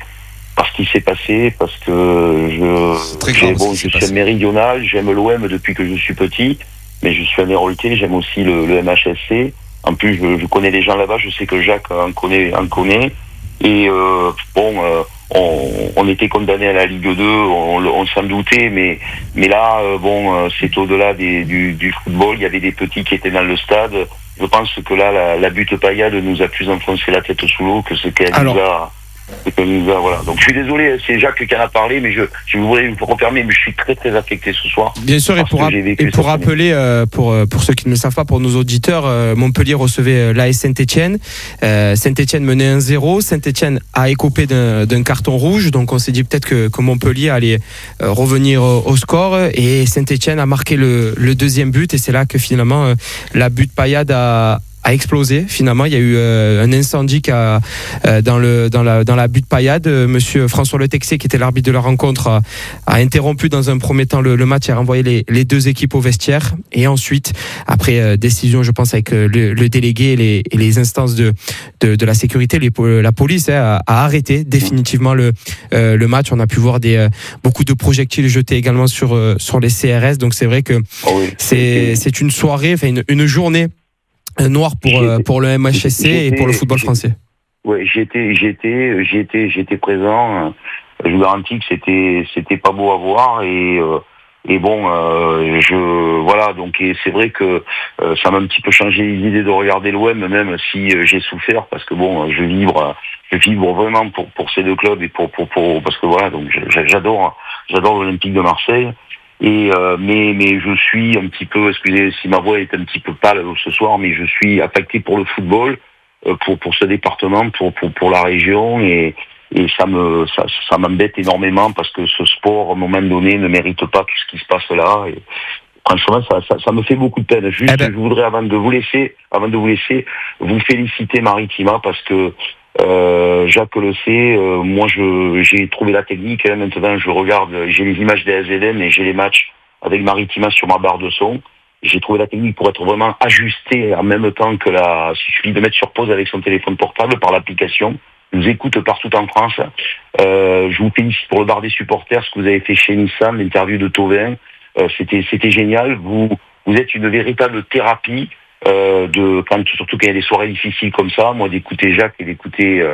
par ce qui s'est passé, parce que je suis un méridional, j'aime l'OM depuis que je suis petit, mais je suis un héroïté, j'aime aussi le MHSC. En plus, je connais les gens là-bas, je sais que Jacques en connaît. Et on était condamné à la Ligue 2, on s'en doutait, mais là, c'est au-delà du football. Il y avait des petits qui étaient dans le stade. Je pense que là, la butte paillade nous a plus enfoncé la tête sous l'eau que ce qu'elle nous a. Voilà. Donc je suis désolé, c'est Jacques qui en a parlé, mais je voudrais vous confirmer, mais je suis très très affecté ce soir. Bien sûr, et pour rappeler, pour ceux qui ne le savent pas, pour nos auditeurs, Montpellier recevait l'AS Saint-Etienne. Saint-Etienne menait 1-0. Saint-Etienne a écopé d'un carton rouge, donc on s'est dit peut-être que Montpellier allait revenir au score, et Saint-Etienne a marqué le deuxième but, et c'est là que finalement la butte paillade a explosé. Finalement, il y a eu un incendie dans la butte paillade. Monsieur François Le Texier, qui était l'arbitre de la rencontre, a interrompu dans un premier temps le match et a renvoyé les deux équipes au vestiaire. Et ensuite, après décision, je pense, avec le délégué et les instances de la sécurité, la police a arrêté définitivement le match. On a pu voir beaucoup de projectiles jetés également sur les CRS. Donc c'est vrai que c'est une soirée, enfin une journée noir pour le MHSC et pour le football français. Oui, j'étais présent. Je vous garantis que c'était pas beau à voir donc c'est vrai que ça m'a un petit peu changé les idées de regarder l'OM, même si j'ai souffert parce que je vibre vraiment pour ces deux clubs et pour parce que voilà, donc j'adore l'Olympique de Marseille. Mais je suis un petit peu, excusez si ma voix est un petit peu pâle ce soir, mais je suis affecté pour le football, pour ce département, pour la région, et ça m'embête énormément parce que ce sport, à un moment donné, ne mérite pas tout ce qui se passe là. Et franchement, ça me fait beaucoup de peine. Juste, je voudrais, avant de vous laisser, vous féliciter Maritima parce que Jacques le sait, moi j'ai trouvé la technique, maintenant je regarde, j'ai les images des AZN et j'ai les matchs avec Maritima sur ma barre de son. J'ai trouvé la technique pour être vraiment ajustée en même temps que il suffit de mettre sur pause avec son téléphone portable par l'application. Je vous écoute partout en France. Je vous félicite pour le bar des supporters, ce que vous avez fait chez Nissan, l'interview de Thauvin. C'était génial. Vous êtes une véritable thérapie. Surtout quand il y a des soirées difficiles comme ça, moi d'écouter Jacques et d'écouter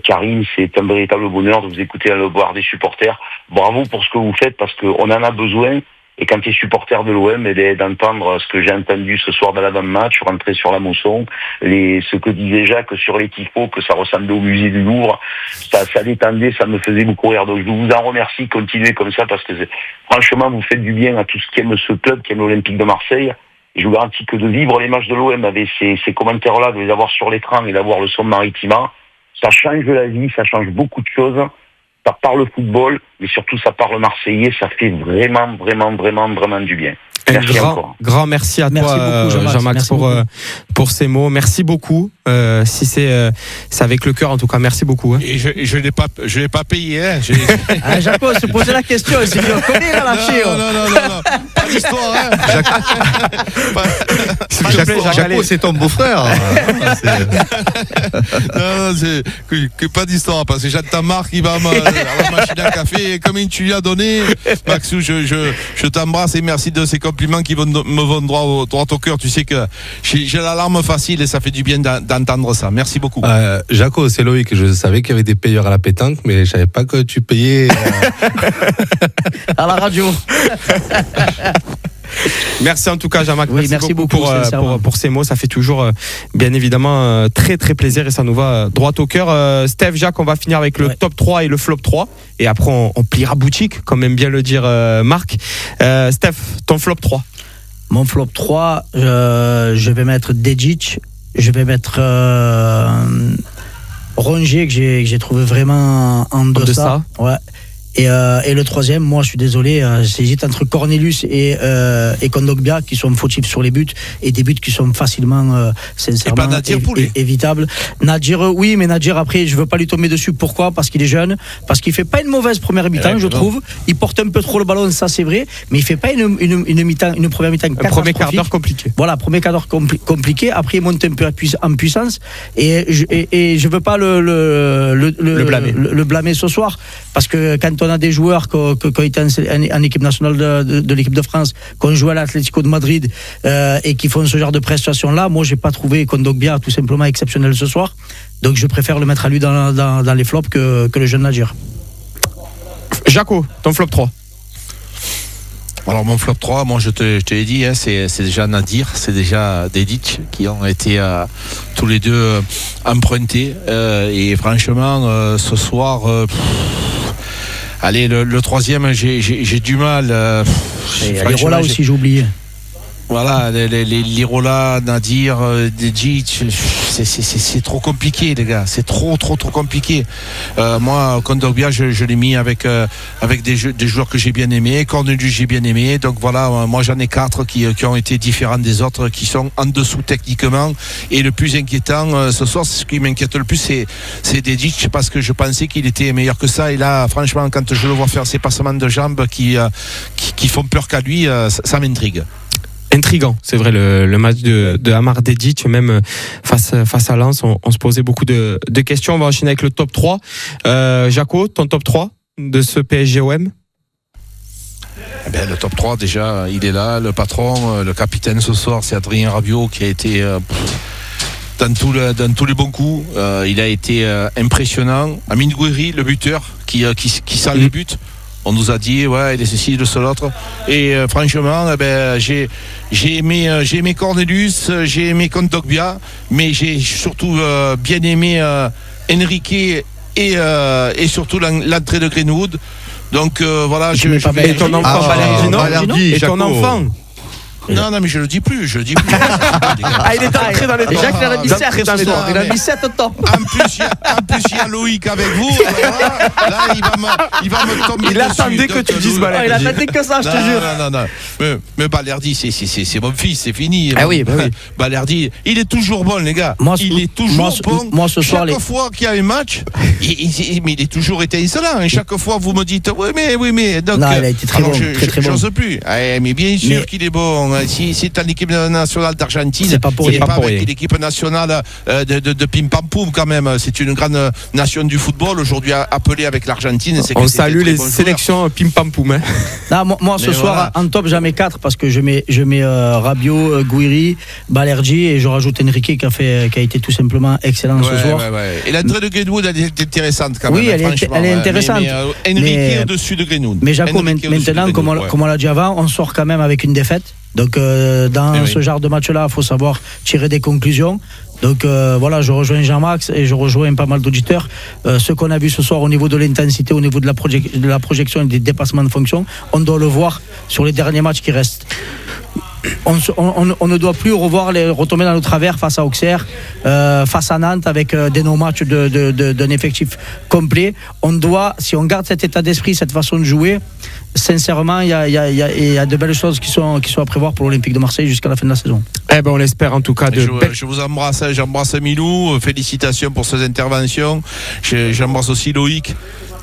Karine, c'est un véritable bonheur de vous écouter à le bar des supporters. Bravo pour ce que vous faites parce qu'on en a besoin. Et quand tu es supporter de l'OM, d'entendre ce que j'ai entendu ce soir dans l'avant-match, rentrer sur la Mosson, ce que disait Jacques sur les tifos, que ça ressemblait au musée du Louvre, ça détendait, ça me faisait beaucoup rire. Donc je vous en remercie, continuez comme ça parce que franchement vous faites du bien à tous ceux qui aiment ce club, qui aiment l'Olympique de Marseille. Et je vous garantis que de vivre les matchs de l'OM avec ces commentaires-là, de les avoir sur l'écran et d'avoir le son Maritima, ça change la vie, ça change beaucoup de choses. Ça parle football, mais surtout ça parle marseillais, ça fait vraiment, vraiment, vraiment, vraiment du bien. Merci encore. Grand merci à toi, Jean-Max, pour ces mots. Merci beaucoup. Si c'est avec le cœur, en tout cas, merci beaucoup. Hein. Et je l'ai pas payé. Hein. Jaco se posait la question. C'est bien connaît là, Non. Pas d'histoire. Hein. Jaco, c'est ton beau-frère. Non, c'est que pas d'histoire. Parce que j'attends Marc, il va à la machine à café. Comme tu lui as donné, Maxou, je t'embrasse et merci de ces commentaires. compliments qui me vont droit au cœur. Tu sais que j'ai la larme facile et ça fait du bien d'entendre ça. Merci beaucoup. Jaco, c'est Loïc. Je savais qu'il y avait des payeurs à la pétanque, mais je savais pas que tu payais à la radio. Merci en tout cas, Jean-Marc. Oui, merci beaucoup pour ces mots. Ça fait toujours, bien évidemment, très très plaisir et ça nous va droit au cœur. Steph, Jacques, on va finir avec le top 3 et le flop 3. Et après, on pliera boutique, quand même bien le dire, Marc. Steph, ton flop 3. Mon flop 3, je vais mettre Dedic. Je vais mettre Rongier, que j'ai trouvé vraiment en deçà. Ouais. Et le troisième, moi je suis désolé, j'hésite entre Cornelius et Kondogbia qui sont fautifs sur les buts et des buts qui sont facilement sincèrement évitables. Nadir, oui, mais Nadir après je veux pas lui tomber dessus. Pourquoi ? Parce qu'il est jeune, parce qu'il fait pas une mauvaise première mi-temps, je trouve. Il porte un peu trop le ballon, ça c'est vrai, mais il fait pas une première mi-temps catastrophique. Premier quart d'heure compliqué. Voilà, premier quart d'heure compliqué. Après il monte un peu en puissance et je veux pas le blâmer ce soir parce que quand on a des joueurs qui ont été en équipe nationale de l'équipe de France, qui ont joué à l'Atlético de Madrid et qui font ce genre de prestations-là, moi, j'ai pas trouvé Kondogbia tout simplement exceptionnel ce soir. Donc, je préfère le mettre à lui dans les flops que le jeune Nadir. Jaco, ton flop 3. Alors mon flop 3, moi je te l'ai dit, hein, c'est déjà Nadir, c'est déjà Dedic qui ont été tous les deux empruntés et franchement ce soir allez, le troisième, j'ai du mal. Lirola aussi, j'ai oublié. Voilà, Lirola, Nadir, Dedic, c'est trop compliqué, les gars. C'est trop compliqué. Moi, Kondogbia, je l'ai mis avec des joueurs que j'ai bien aimés. Cornelius, j'ai bien aimé. Donc voilà, moi j'en ai 4 qui ont été différents des autres, qui sont en dessous techniquement. Et le plus inquiétant ce soir, ce qui m'inquiète le plus, c'est Dedic, parce que je pensais qu'il était meilleur que ça. Et là, franchement, quand je le vois faire ces passements de jambes qui font peur qu'à lui, ça m'intrigue. Intriguant, c'est vrai, le match de Amar Dedic, même face à Lens, on se posait beaucoup de questions. On va enchaîner avec le top 3. Jaco, ton top 3 de ce PSG-OM? Le top 3, déjà, il est là. Le patron, le capitaine ce soir, c'est Adrien Rabiot qui a été dans tous les bons coups. Il a été impressionnant. Amine Gouiri, le buteur, qui sent les buts. On nous a dit, ouais, il est ceci, le seul autre. Et franchement, j'ai aimé Cornelius, j'ai aimé Kondogbia, mais j'ai surtout bien aimé Enrique et surtout l'entrée de Greenwood. Donc voilà, je vais. Et ton enfant, Valerdi, et ton enfant. Non, mais je le dis plus. Il est entré dans les temps. Jacques, il a mis 7 dans les temps. Il a mis 7 temps. En plus, il y a Loïc avec vous. Là, il va me tomber dessus. Il attendait que tu dises Balerdi. Il attendait que ça, je te jure. Non. Mais Balerdi, c'est mon fils, c'est fini. Ah oui. Balerdi, il est toujours bon, les gars. Il est toujours bon. Moi, ce soir, chaque fois qu'il y a un match, mais il est toujours étincelant. Et chaque fois, vous me dites, oui, mais. Donc, non, il a été très bon. Très bon. J'ose plus. Mais bien sûr qu'il est bon. Si c'est en équipe nationale d'Argentine, c'est pas pour avec l'équipe nationale de Pim Pam Poum quand même. C'est une grande nation du football aujourd'hui appelée avec l'Argentine. On salue les sélections Pim Pam Poum. Hein. Non, moi ce soir en top j'en mets 4 parce que je mets Rabiot, Gouiri, Balerdi et je rajoute Enrique qui a été tout simplement excellent ce soir. Et l'entrée de Greenwood elle est intéressante quand même. Oui, elle est intéressante. Enrique au-dessus de Greenwood. Mais Jaco, maintenant comme on l'a dit avant, on sort quand même avec une défaite. Donc dans ce genre de match-là, il faut savoir tirer des conclusions. Donc voilà, je rejoins Jean-Max et je rejoins pas mal d'auditeurs. Ce qu'on a vu ce soir au niveau de l'intensité, au niveau de la projection et des dépassements de fonction, on doit le voir sur les derniers matchs qui restent. On ne doit plus retomber dans le travers face à Auxerre, face à Nantes avec des non-matchs d'un effectif complet. On doit, si on garde cet état d'esprit, cette façon de jouer, sincèrement, il y a de belles choses qui sont à prévoir pour l'Olympique de Marseille jusqu'à la fin de la saison. On l'espère en tout cas. Je vous embrasse, j'embrasse Milou, félicitations pour ces interventions. J'embrasse aussi Loïc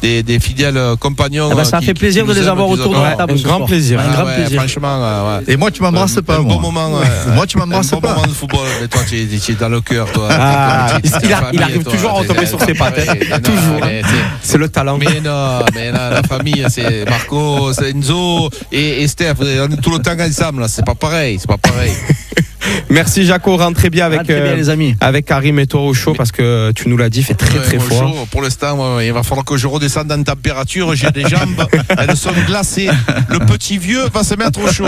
des fidèles compagnons. Ça fait plaisir de les avoir autour de la table. Un grand plaisir. Franchement, Et moi, tu m'embrasses pas, un moi. bon moment. Moi, tu m'embrasses un bon pas. moment de football. Mais toi, tu es dans le cœur, toi. Il arrive toujours à retomber sur ses pattes. Toujours. C'est le talent. Mais non, la famille, c'est Marco, c'est Enzo et Steph. On est tout le temps ensemble. C'est pas pareil. Merci Jaco, rentrez bien avec les amis. Avec Karim et toi au chaud parce que tu nous l'as dit, fait très fort. Chaud, pour l'instant, il va falloir que je redescende en température. J'ai des jambes, elles sont glacées. Le petit vieux va se mettre au chaud.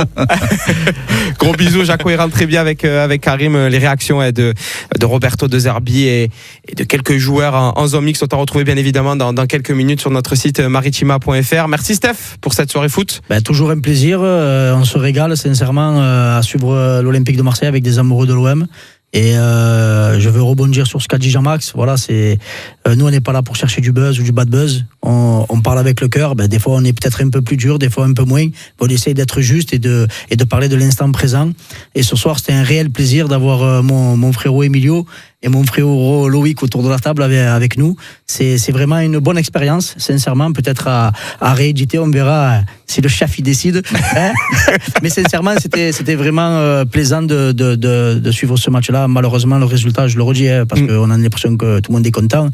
Gros bisous Jaco, et rentrez bien avec Karim. Les réactions de Roberto De Zerbi et de quelques joueurs en zone mixte sont à retrouver bien évidemment dans quelques minutes sur notre site maritima.fr. Merci Steph pour cette soirée foot. Toujours un plaisir, on se régale sincèrement à suivre l'Olympique de Marseille avec des amoureux de l'OM. Et je veux rebondir sur ce qu'a dit Jean-Max. Voilà, nous on n'est pas là pour chercher du buzz ou du bad buzz. On parle avec le cœur. Des fois on est peut-être un peu plus dur, des fois un peu moins. On essaye d'être juste et de parler de l'instant présent. Et ce soir c'était un réel plaisir d'avoir mon frérot Emilio et mon frérot Loïc autour de la table avec nous. C'est vraiment une bonne expérience, sincèrement. Peut-être à rééditer, on verra si le chef y décide. Mais sincèrement, c'était vraiment plaisant de suivre ce match-là. Malheureusement, le résultat, je le redis, parce qu'on a l'impression que tout le monde est content.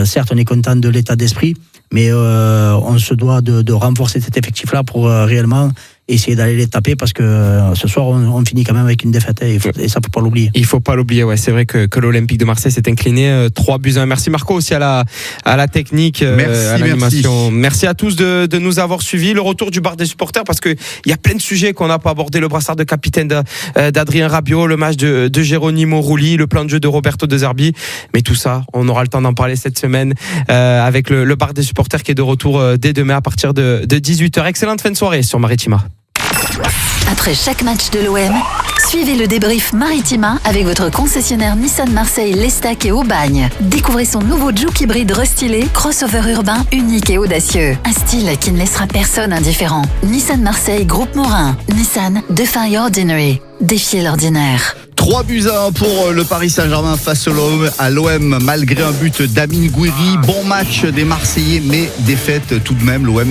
Certes, on est content de l'état d'esprit, mais on se doit de renforcer cet effectif-là pour réellement essayer d'aller les taper, parce que ce soir on finit quand même avec une défaite et ça faut pas l'oublier. Il faut pas l'oublier, ouais, c'est vrai que l'Olympique de Marseille s'est incliné 3-1. Merci Marco aussi à la technique, à l'animation. Merci à tous de nous avoir suivis. Le retour du bar des supporters, parce que il y a plein de sujets qu'on n'a pas abordé. Le brassard de capitaine d'Adrien Rabiot, le match de Geronimo Rulli, le plan de jeu de Roberto De Zerbi. Mais tout ça, on aura le temps d'en parler cette semaine avec le bar des supporters qui est de retour dès demain à partir de 18h. Excellente fin de soirée sur Maritima. Après chaque match de l'OM, suivez le débrief Maritima avec votre concessionnaire Nissan Marseille, L'Estaque et Aubagne. Découvrez son nouveau Juke hybride restylé, crossover urbain unique et audacieux. Un style qui ne laissera personne indifférent. Nissan Marseille, Groupe Morin. Nissan, Defy Ordinary. Défiez l'ordinaire. 3-1 pour le Paris Saint-Germain face à l'OM, malgré un but d'Amine Gouiri. Bon match des Marseillais, mais défaite tout de même. L'OM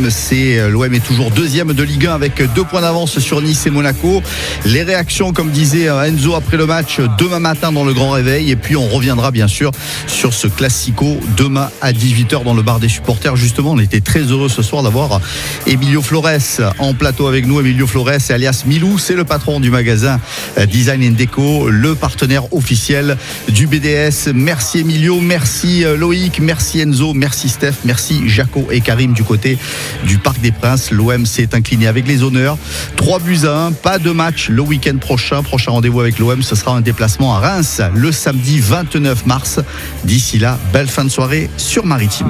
est toujours deuxième de Ligue 1 avec 2 points d'avance sur Nice et Monaco. Les réactions, comme disait Enzo après le match, demain matin dans le grand réveil. Et puis on reviendra bien sûr sur ce classico demain à 18h dans le bar des supporters. Justement, on était très heureux ce soir d'avoir Emilio Flores en plateau avec nous. Emilio Flores, alias Milou, c'est le patron du magasin Design & Déco, le partenaire officiel du BDS. Merci Emilio, merci Loïc, merci Enzo, merci Steph, merci Jaco et Karim du côté du Parc des Princes. L'OM s'est incliné avec les honneurs. 3-1, pas de match le week-end prochain. Prochain rendez-vous avec l'OM, ce sera un déplacement à Reims le samedi 29 mars. D'ici là, belle fin de soirée sur Maritima.